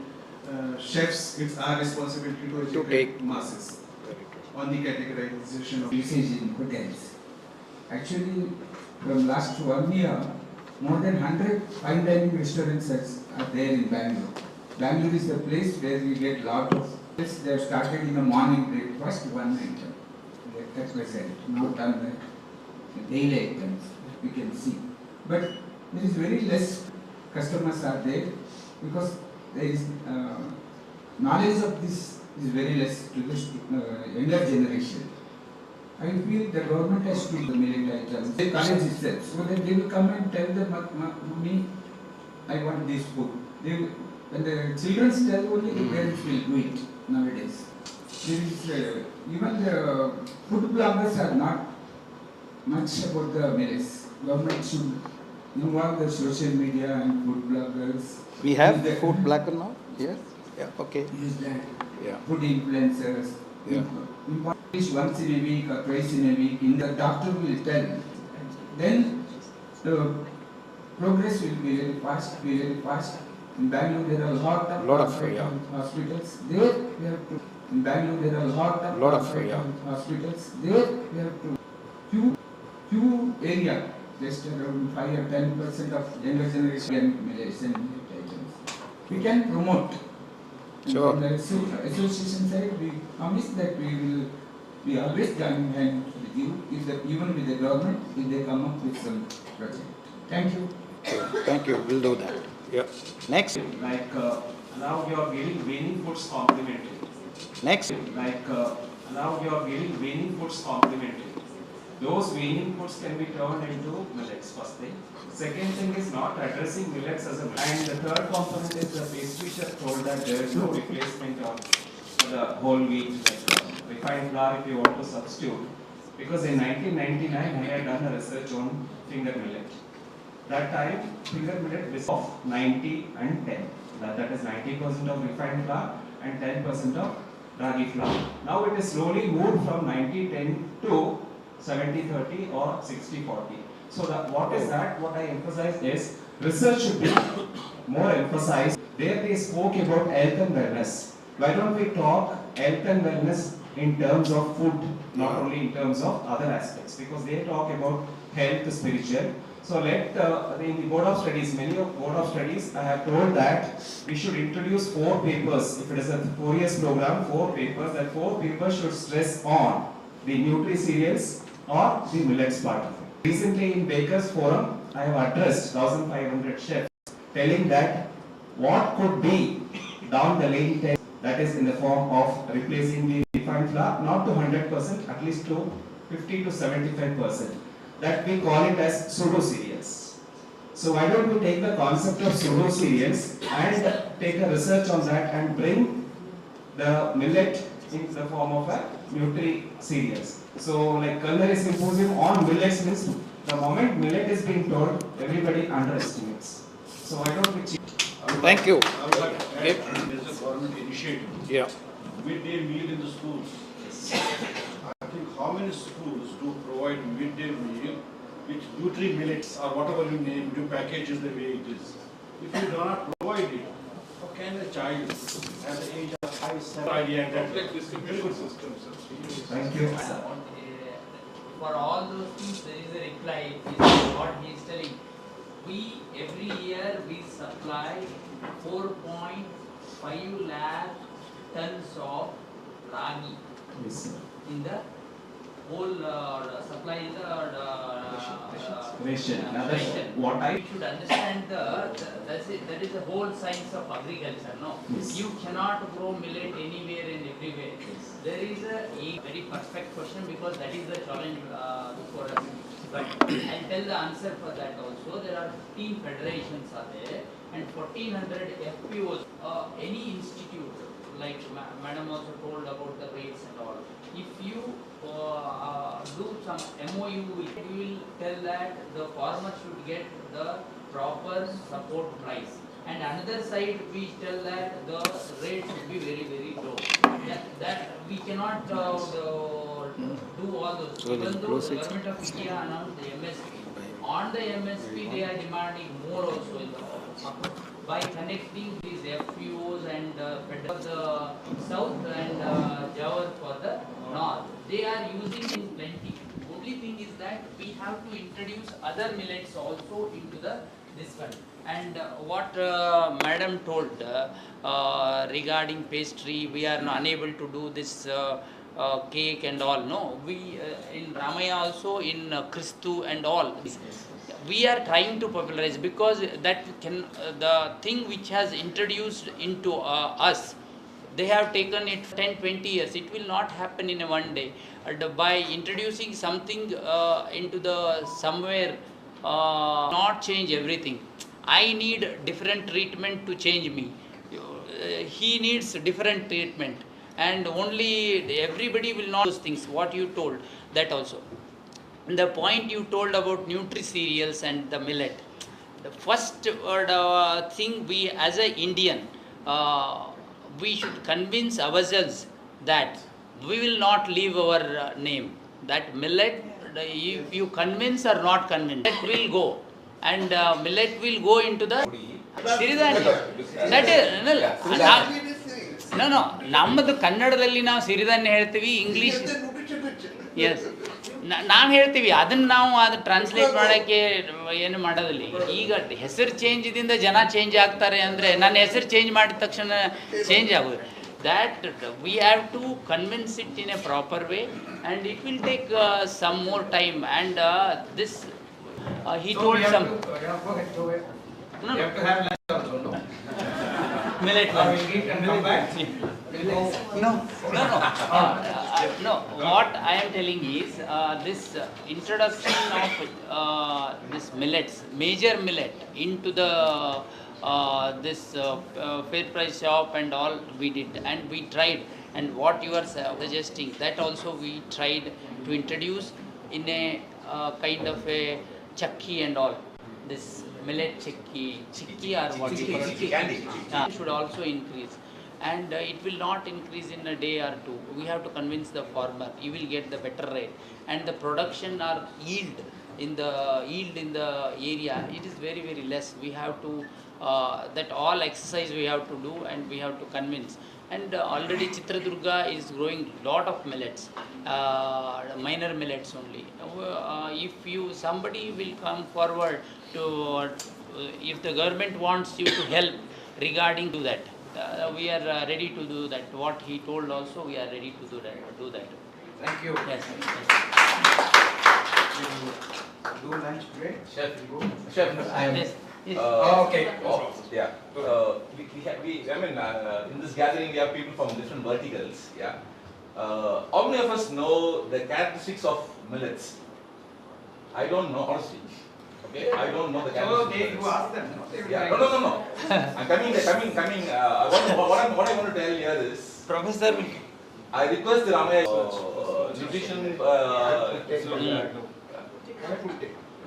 Speaker 17: chefs, it's our responsibility to educate masses on the categorization of
Speaker 18: usage in hotels. Actually, from last 1 year, more than 100 fine dining restaurants are there in Bangalore. Bangalore is the place where we get lot of. They have started in the morning breakfast, one item. That's present. Now done the daily items we can see. But there is very less customers are there because there is knowledge of this is very less to the younger generation. I feel the government has to do the millet items, the college itself, so that they will come and tell them, Mummy, I want this food. When the children tell, only the parents will do it nowadays. There is, even the food bloggers are not much about the millets. Government should involve the social media and food bloggers.
Speaker 5: We have the food blogger now? Yes? Yeah, okay.
Speaker 18: Use that.
Speaker 5: Yeah.
Speaker 18: Food influencers.
Speaker 5: Yeah.
Speaker 18: Once in a week or twice in a week, the doctor will tell. Then the progress will be very fast, In Bangalore there are a lot of hospitals. There we have to. In Bangalore there are a lot of hospitals. There we have to. Few area, just around 5 or 10% of younger generation millets and millet items. We can promote.
Speaker 5: Sure.
Speaker 18: On the association side, we promise that we will be always joining hand with you, even with the government, if they come up with some project. Thank you.
Speaker 5: Thank you. We'll do that. Yeah. Next.
Speaker 19: Like now you are giving waning foods complimentary.
Speaker 5: Next.
Speaker 19: Like now you are giving waning foods complimentary. Those waning foods can be turned into millets, first thing. Second thing is not addressing millets as a millet. And the third component is the pastry chef told that there is no replacement of the whole wheat, like refined flour if you want to substitute. Because in 1999 I had done a research on finger millet. That time finger millet was of 90 and 10. That is 90% of refined flour and 10% of ragi flour. Now it is slowly moved from 90-10 to 70-30 or 60-40. So that what is that? What I emphasize is research should be more emphasized. There they spoke about health and wellness. Why don't we talk health and wellness in terms of food, not only in terms of other aspects? Because they talk about health, spiritual. So let in the board of studies, many of board of studies, I have told that we should introduce 4 papers. If it is a 4 years program, 4 papers. That 4 papers should stress on the nutri cereals or the millets part of it. Recently in Bakers Forum, I have addressed 1,500 chefs, telling that what could be down the lane test, that is in the form of replacing the refined flour, not to 100%, at least to 50 to 75%. That we call it as pseudo cereals. So why don't we take the concept of pseudo cereals and take a research on that and bring the millet in the form of a nutri cereals. So like Culinary Symposium on millets means the moment millet is being told, everybody underestimates. So why don't we change?
Speaker 5: Thank you.
Speaker 13: There's a government initiative.
Speaker 5: Yeah.
Speaker 13: Midday meal in the schools. I think how many schools do provide midday meal with nutri millets or whatever you name, you package is the way it is. If you do not provide it, how can a child at the age of 5, 7 idea and that very good system, sir.
Speaker 2: Thank you. For all those things, there is a reply. Is what he is telling. We every year we supply 4.5 lakh tons of ragi in the whole supply in the
Speaker 19: Ration.
Speaker 2: ration.
Speaker 19: What I
Speaker 2: We should understand that is the whole science of agriculture. No,
Speaker 19: Yes.
Speaker 2: you cannot grow millet anywhere and everywhere. There is a very perfect question because that is the challenge for us. But I'll tell the answer for that also. There are 15 federations are there and 1400 FPOs. Any institute, like Madam also told about the rates and all. If you do some MOU, we will tell that the farmer should get the proper support price. And another side, we tell that the rate should be very, very low. That we cannot do all those. Even though the government of India announced the MSP, on the MSP they are demanding more also in the by connecting these FPOs and for the south and Jawar for the north. They are using in plenty. Only thing is that we have to introduce other millets also into this one. And what Madam told regarding pastry, we are unable to do this cake and all. No, we in Ramaya also, in Christu and all. We are trying to popularize because that can the thing which has introduced into us, they have taken it 10-20 years. It will not happen in a one day. By introducing something into the somewhere, not change everything. I need different treatment to change me. He needs different treatment, and only everybody will not those things. What you told, that also. The point you told about nutri cereals and the millet, the first thing we as an Indian, we should convince ourselves that we will not leave our name. That millet, if you convince or not convince, millet will go, and millet will go into the ಸಿರಿಧಾನ್ಯ. That is no, ನಮ್ಮದು ಕನ್ನಡದಲ್ಲಿ ನಾವು ಸಿರಿಧಾನ್ಯ ಹೇಳ್ತೀವಿ, English S ನಾವು ಹೇಳ್ತೀವಿ, ಅದನ್ನು ನಾವು ಅದು ಟ್ರಾನ್ಸ್ಲೇಟ್ ಮಾಡೋಕ್ಕೆ ಏನು ಮಾಡೋದಿಲ್ಲ. ಈಗ ಹೆಸರು ಚೇಂಜಿದಿಂದ ಜನ ಚೇಂಜ್ ಆಗ್ತಾರೆ ಅಂದರೆ ನನ್ನ ಹೆಸರು ಚೇಂಜ್ ಮಾಡಿದ ತಕ್ಷಣ ಚೇಂಜ್ ಆಗೋದು. That we have to convince it in a proper way, and it will take some more time. And this he told some.
Speaker 19: You have to have lunch also, no?
Speaker 2: Millet
Speaker 19: lunch. We'll eat and come back.
Speaker 2: No. What I am telling is this introduction of this millets, major millet into the this fair price shop and all we did, and we tried. And what you are suggesting, that also we tried to introduce in a kind of a chakki and all. This millet chikki or what you call it, should also increase. And it will not increase in a day or two. We have to convince the farmer. You will get the better rate, and the production or yield in the yield in the area, it is very, very less. We have to, that all exercise we have to do, and we have to convince. And already Chitradurga is growing lot of millets, minor millets only. If somebody will come forward to, if the government wants you to help regarding to that, we are ready to do that. What he told also, we are ready to do that.
Speaker 5: Thank you.
Speaker 2: Yes.
Speaker 5: Do lunch break?
Speaker 8: Chef.
Speaker 2: Yes.
Speaker 5: Okay.
Speaker 8: Yeah. In this gathering we have people from different verticals. Yeah. How many of us know the characteristics of millets? I don't know, honestly. Okay, I don't know the characteristics.
Speaker 5: So you ask them.
Speaker 8: Yeah. No. I'm coming. What I want to tell here is,
Speaker 2: Professor,
Speaker 8: I request the Ramaya nutrition,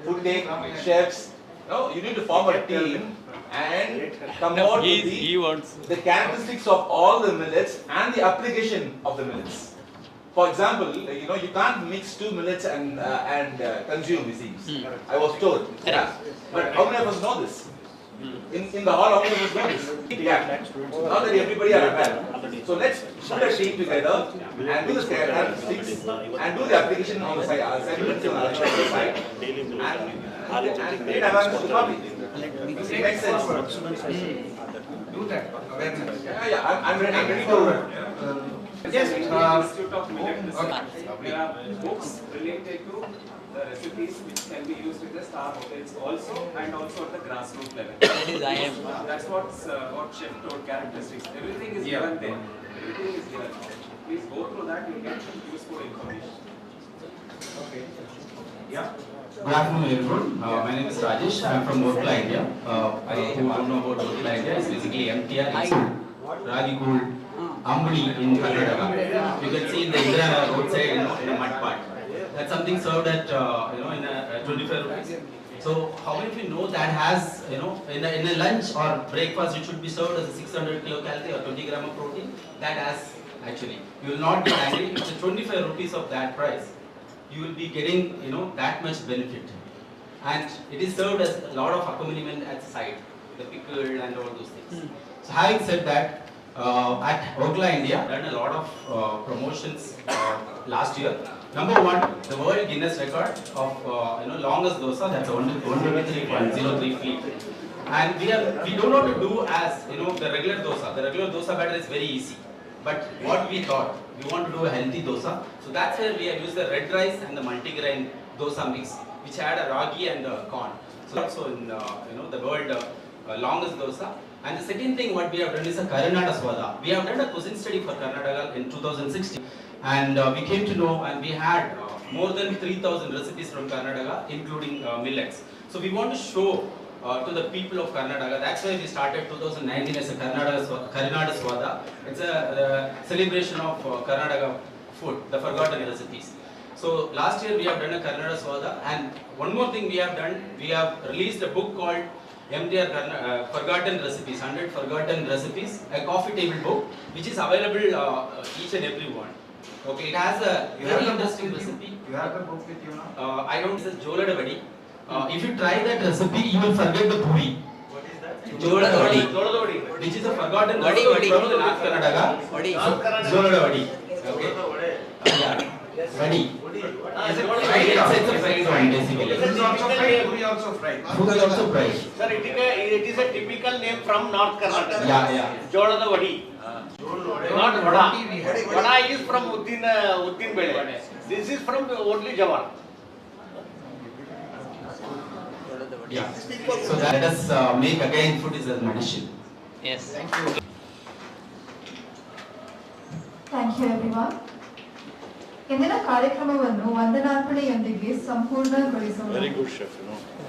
Speaker 8: food tech chefs. No, you need to form a team and come out with the characteristics of all the millets and the application of the millets. For example, you can't mix two millets and consume, it seems. I was told. Yeah. But how many of us know this? In the hall, how many of us know this? Yeah. Not that everybody are aware. So let's put a team together and do the characteristics and do the application on the side, and create awareness to the public. It makes sense.
Speaker 5: Do that awareness.
Speaker 8: Yeah. I'm ready to.
Speaker 19: Yes, Institute of Millet Research. There are books related to the recipes which can be used with the star hotels also, and also at the grassroots level. That's what Chef told, characteristics. Everything is given there. Everything is given. Please go through that, you get useful information.
Speaker 5: Okay.
Speaker 20: Yeah. Good afternoon, everyone. My name is Rajesh. I am from Workla, India. Who don't know about Workla, India, it's basically MTR, Ragi Gold, Ambudi in Karnataka. You can see in the Indira roadside, in a mud part. That's something served at, in a 25 rupees. So how many of you know that has, in a lunch or breakfast, it should be served as a 600 kilocalorie or 20 gram of protein? That has, actually. You will not get angry. It's a 25 rupees of that price. You will be getting, that much benefit. And it is served as a lot of accompaniment at the side, the pickle and all those things. So having said that, at Workla, India, done a lot of promotions last year. Number one, the World Guinness Record of longest dosa, that's 123.03 feet. And we don't know to do as the regular dosa. The regular dosa batter is very easy. But what we thought, we want to do a healthy dosa. So that's where we have used the red rice and the multigrain dosa mix, which had a ragi and a corn. So also in the world longest dosa. And the second thing what we have done is a Karnataka Swada. We have done a cuisine study for Karnataka in 2016. And we came to know, and we had more than 3,000 recipes from Karnataka, including millets. So we want to show to the people of Karnataka. That's why we started 2019 as a Karnataka Swada. It's a celebration of Karnataka food, the forgotten recipes. So last year we have done a Karnataka Swada, and one more thing we have done, we have released a book called MDR Forgotten Recipes, 100 Forgotten Recipes, a coffee table book, which is available each and every one. Okay, it has a very interesting recipe.
Speaker 5: You have the book with you now?
Speaker 20: I don't. This is Jolada Vadi. If you try that recipe, you will forget the puri.
Speaker 5: What is that?
Speaker 20: Jolada Vadi, which is a forgotten recipe from the North Karnataka. Jolada Vadi. Okay. Yeah. Vadi. It's a fried one basically.
Speaker 5: It is also fried. Puri also fried.
Speaker 20: Puri also fried.
Speaker 9: Sir, it is a typical name from North Karnataka.
Speaker 20: Yeah.
Speaker 9: Jolada Vadi. Not Vada. Vada is from Uddin Bele. This is from only Jawar.
Speaker 20: Yeah. So let us make again food is a medicine.
Speaker 2: Yes.
Speaker 20: Thank you.
Speaker 1: Thank you everyone. ಇಂದಿನ ಕಾರ್ಯಕ್ರಮವನ್ನು ವಂದನಾರ್ಪಣೆಯೊಂದಿಗೆ ಸಂಪೂರ್ಣಗೊಳಿಸೋಣ.
Speaker 13: Very good, chef.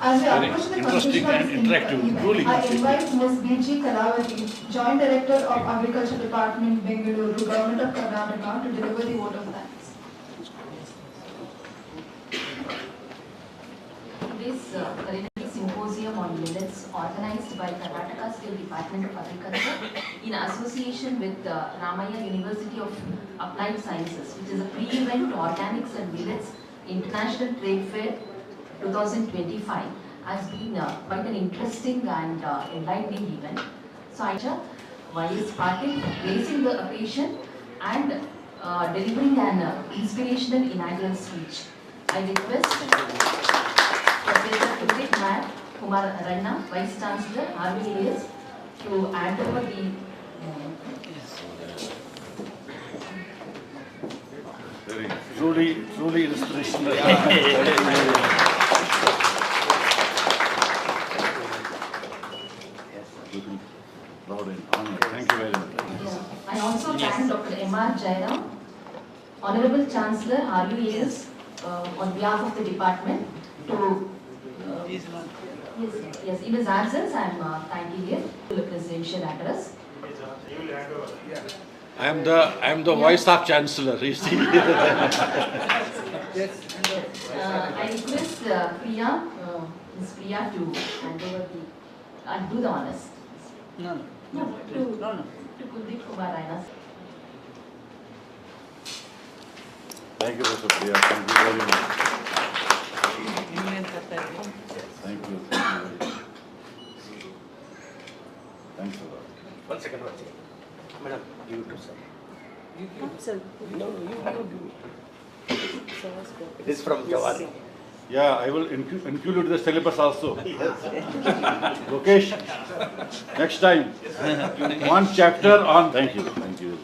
Speaker 1: As we
Speaker 13: Very
Speaker 1: approach the
Speaker 13: interesting
Speaker 1: conclusion of
Speaker 13: and
Speaker 1: this
Speaker 13: interactive.
Speaker 1: event,
Speaker 13: Truly.
Speaker 1: I invite Ms. B.G. Kalavati, Joint Director of Agriculture Department, Bengaluru, Government of Karnataka, to deliver the vote of thanks.
Speaker 21: Today's Culinary Symposium on Millets, organized by Karnataka State Department of Agriculture in association with Ramaya University of Applied Sciences, which is a pre-event to Organics and Millets International Trade Fair 2025 has been quite an interesting and enlightening event. So I Y.S. Patil gracing the occasion and delivering an inspirational inaugural speech. I request Professor Kumar Ranna, Vice Chancellor, RVAS, to hand over the
Speaker 4: Truly inspirational. Proud and honored. Thank you very much.
Speaker 21: I also thank Dr. M.R. Jairam, Honorable Chancellor, RUAS, on behalf of the department to yes, in his absence, I am thanking him for the presidential address.
Speaker 4: I am the voice of Chancellor. You see.
Speaker 21: I request Ms. Priya to hand over the do the honors. To Kuldeep Kumar Raina.
Speaker 4: Thank you, Dr. Priya. Thank you very much. Thank you. Thanks a lot.
Speaker 9: One second. Madam, you too, sir. No, you do it. It is from Jawari.
Speaker 4: Yeah, I will include the syllabus also. Lokesh, next time, one chapter on. Thank you. Thank you.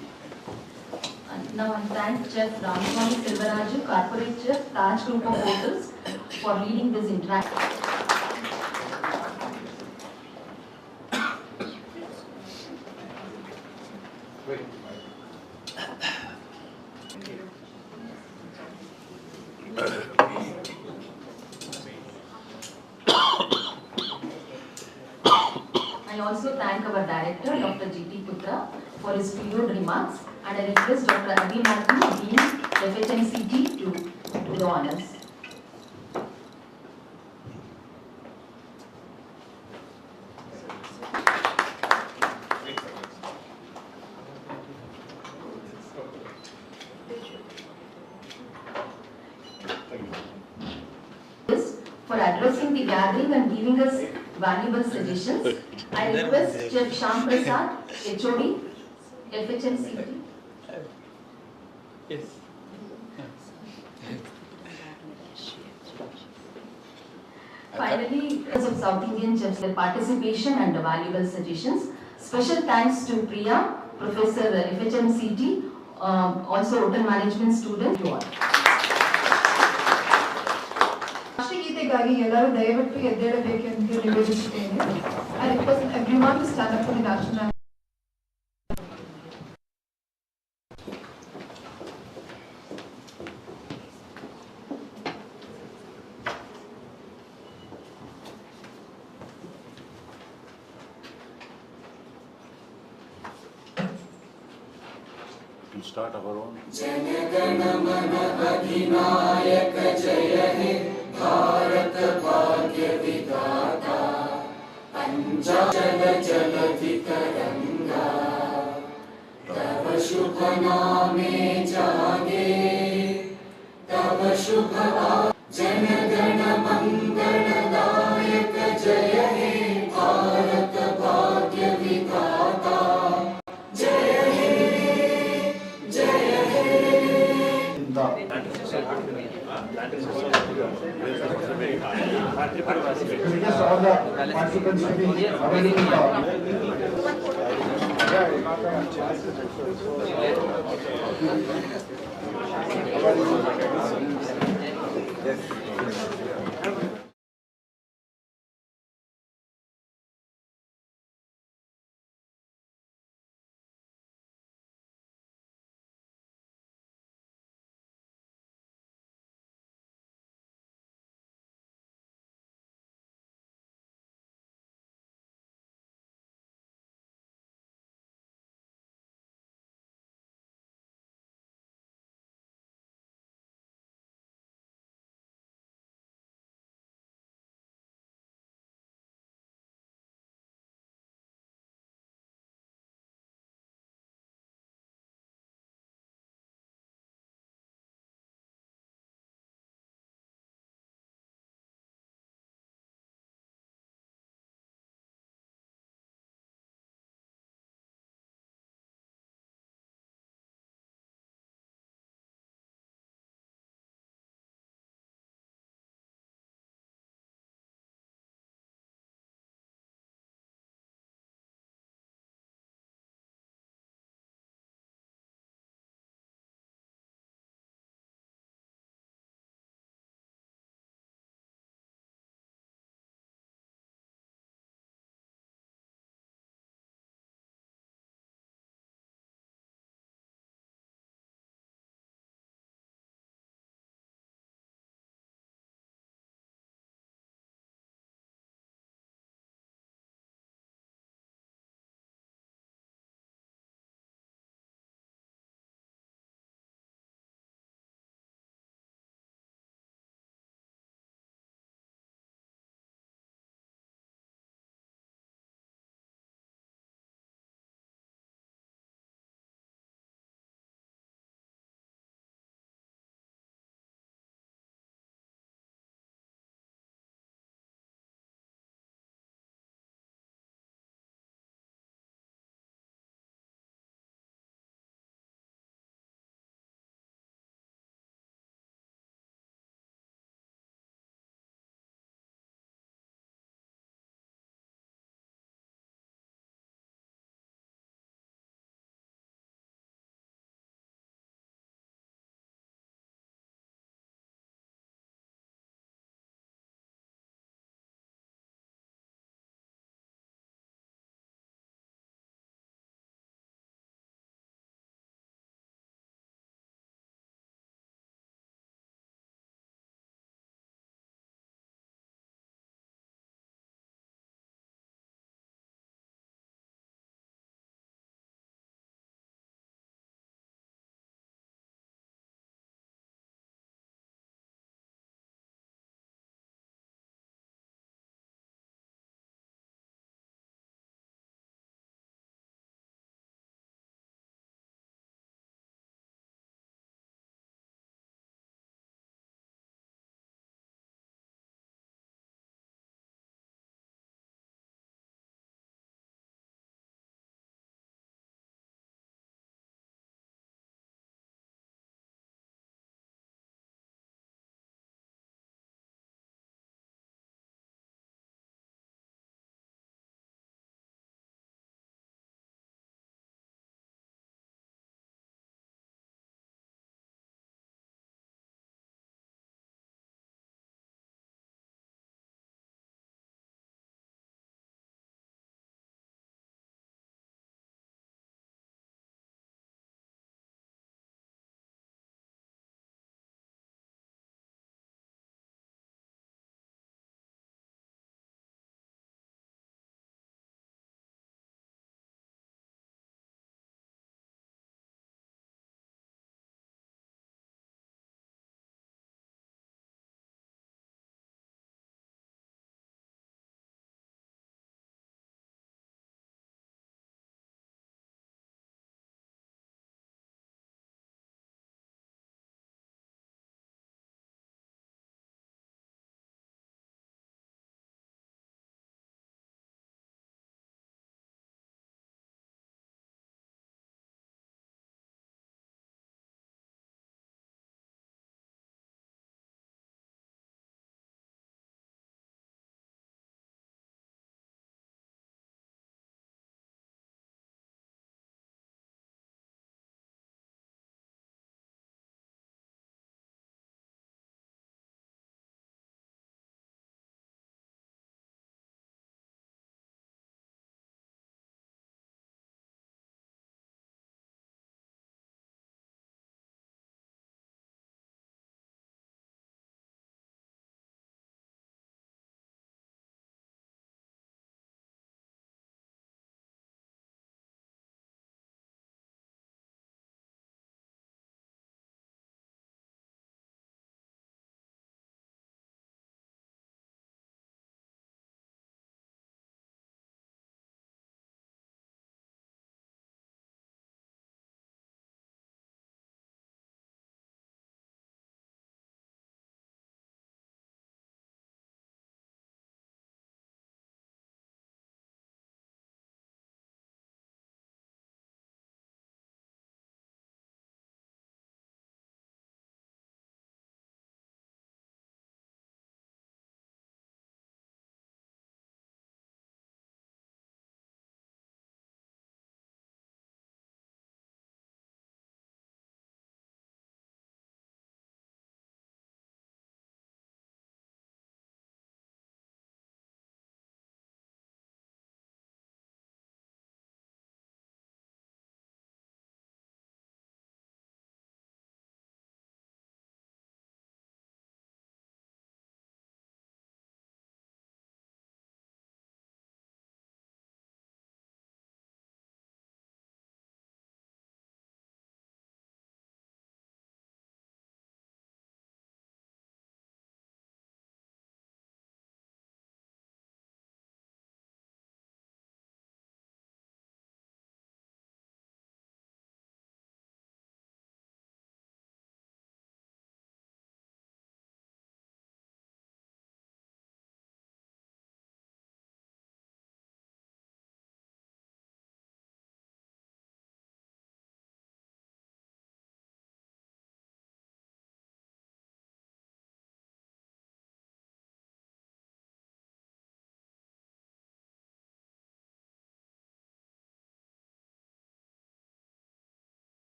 Speaker 21: Now I thank Chef Ramaswamy Silvaraju, Corporate Chef, Taj Group of Hotels, for leading this interaction. I also thank our director, Dr. G.T. Putra, for his prelude remarks, and I request Dr. Adi Martin, Dean, FHNCT, to do the honors. For addressing the gathering and giving us valuable suggestions, I request Chef Shyam Prasad, HOD, FHNCT.
Speaker 2: Yes.
Speaker 21: Finally, because of South Indian chefs, their participation and valuable suggestions. Special thanks to Priya, Professor FHMCT, also hotel management student, you all.
Speaker 1: ರಾಷ್ಟ್ರಗೀತೆಗಾಗಿ ಎಲ್ಲರೂ ದಯವಿಟ್ಟು ಎದ್ದೇಳಬೇಕೆಂದು ನಿವೇದಿಸುತ್ತೇನೆ. I request everyone to stand up for the national anthem.
Speaker 4: We start our own.
Speaker 3: अधिनायक जय हे भारत भाग्य विधाता पंजाब जलधि तरंगा तव शुभ नामे जागे तव शुभ जन गण मंगलदायक जय हे भारत भाग्य विधाता जय हे जय हे
Speaker 6: Request all the participants to be available.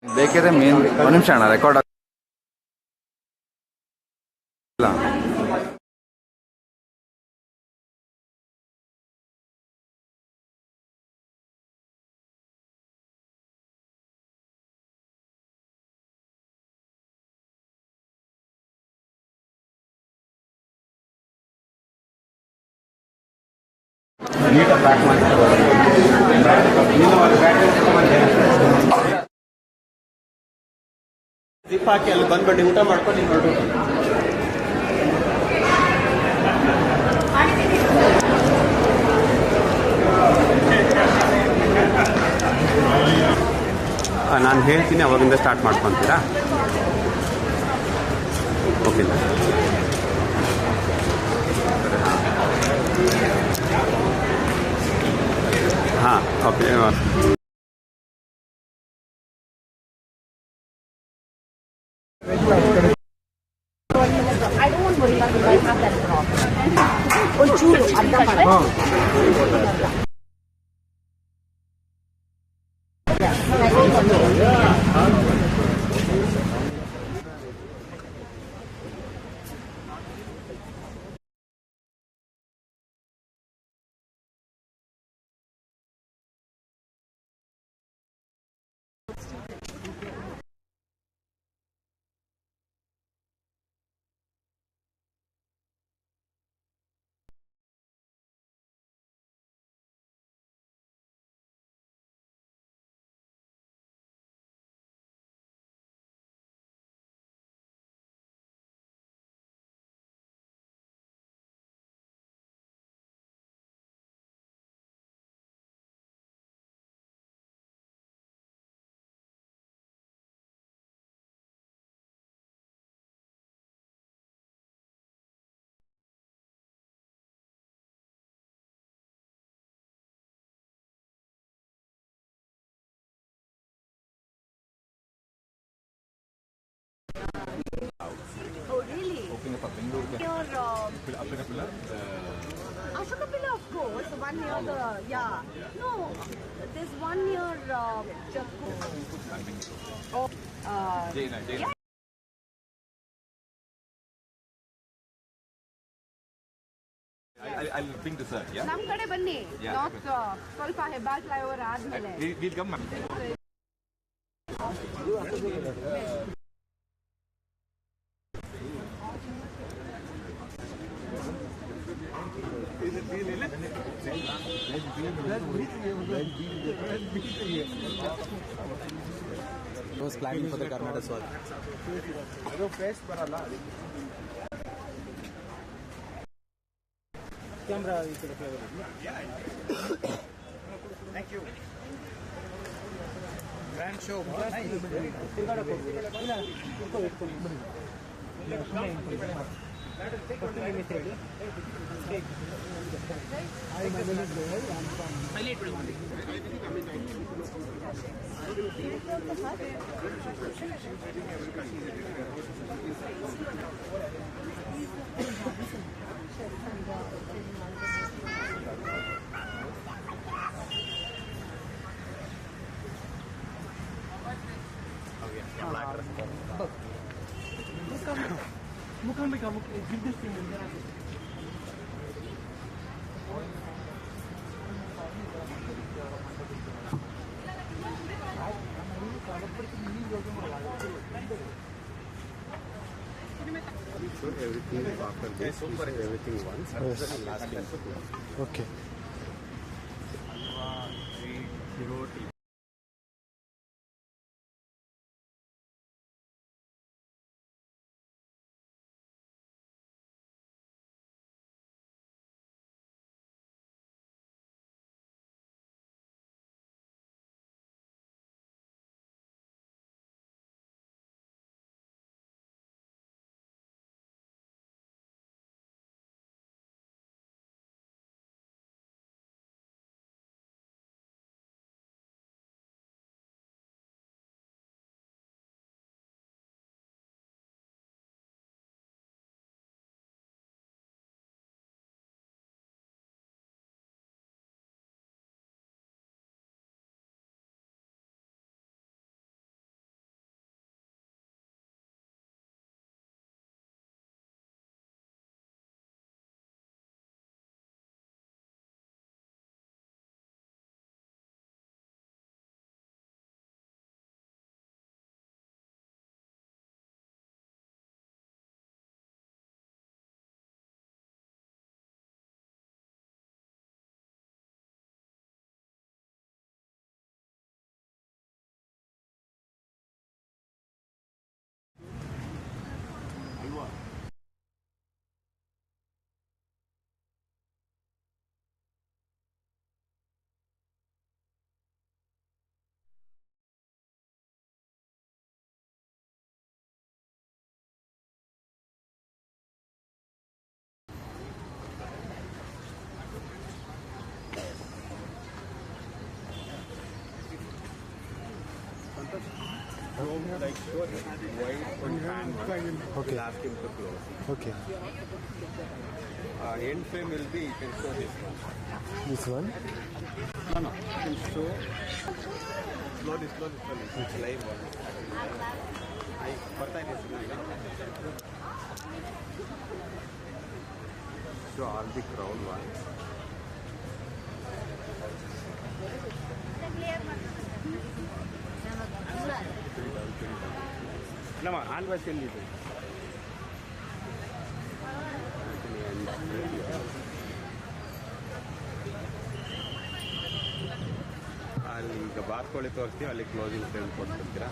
Speaker 7: ಬೇಕಿದ್ರೆ ಮೇನ್ ಒಂದು ನಿಮಿಷ ಅಣ್ಣ ರೆಕಾರ್ಡ್ ಇಲ್ಲ.
Speaker 22: ನೀಟಾಗಿ ಪ್ಯಾಕ್ ಮಾಡ್ತಾರೆ. ಜಿಪ್ ಹಾಕಿ ಅಲ್ಲಿ ಬಂದ್ಬಿಟ್ಟು ಊಟ ಮಾಡ್ಕೊಂಡು ನೀವು ಹೊರಡು. ನಾನು ಹೇಳ್ತೀನಿ ಅವಾಗಿಂದ ಸ್ಟಾರ್ಟ್ ಮಾಡ್ಕೊತೀರಾ? ಓಕೆ ಹಾಂ okay.
Speaker 23: I don't worry about it. I have that problem. ಒಂಚೂರು ಅರ್ಧ ಮಾಡಿ. Oh, really?
Speaker 22: Opening up a Bengaluru.
Speaker 23: Ashokapilla, of course. One near the, yeah. No, there's one near Oh, yeah.
Speaker 22: I'll bring the sir, yeah?
Speaker 23: ನಮ್ಮ ಕಡೆ ಬನ್ನಿ.
Speaker 22: Yeah.
Speaker 23: Not ಸ್ವಲ್ಪ Hebbal flyover ಆದ್ಮೇಲೆ.
Speaker 22: We'll come.
Speaker 24: I was planning for the Karnataka swag.
Speaker 22: Fresh parala.
Speaker 24: Camera
Speaker 22: Thank you.
Speaker 24: Grand show.
Speaker 22: Mukambika, give this thing. Everything after this, everything once, and then last thing. Okay.
Speaker 10: like show wide and fan one.
Speaker 24: Okay.
Speaker 10: We'll ask him to close.
Speaker 24: Okay.
Speaker 10: End frame will be, you can show this one.
Speaker 24: This one?
Speaker 10: No, you can show slowly. It's live one. Show all the crown ones. No, hand wash can be done. ಅಲ್ಲಿ ಈಗ ಬಾಸ್ಕೊಳ್ಳಿ ತೋರಿಸ್ತೀವಿ ಅಲ್ಲಿ closing frame ಕೊಡ್ತಿರ್ತೀರಾ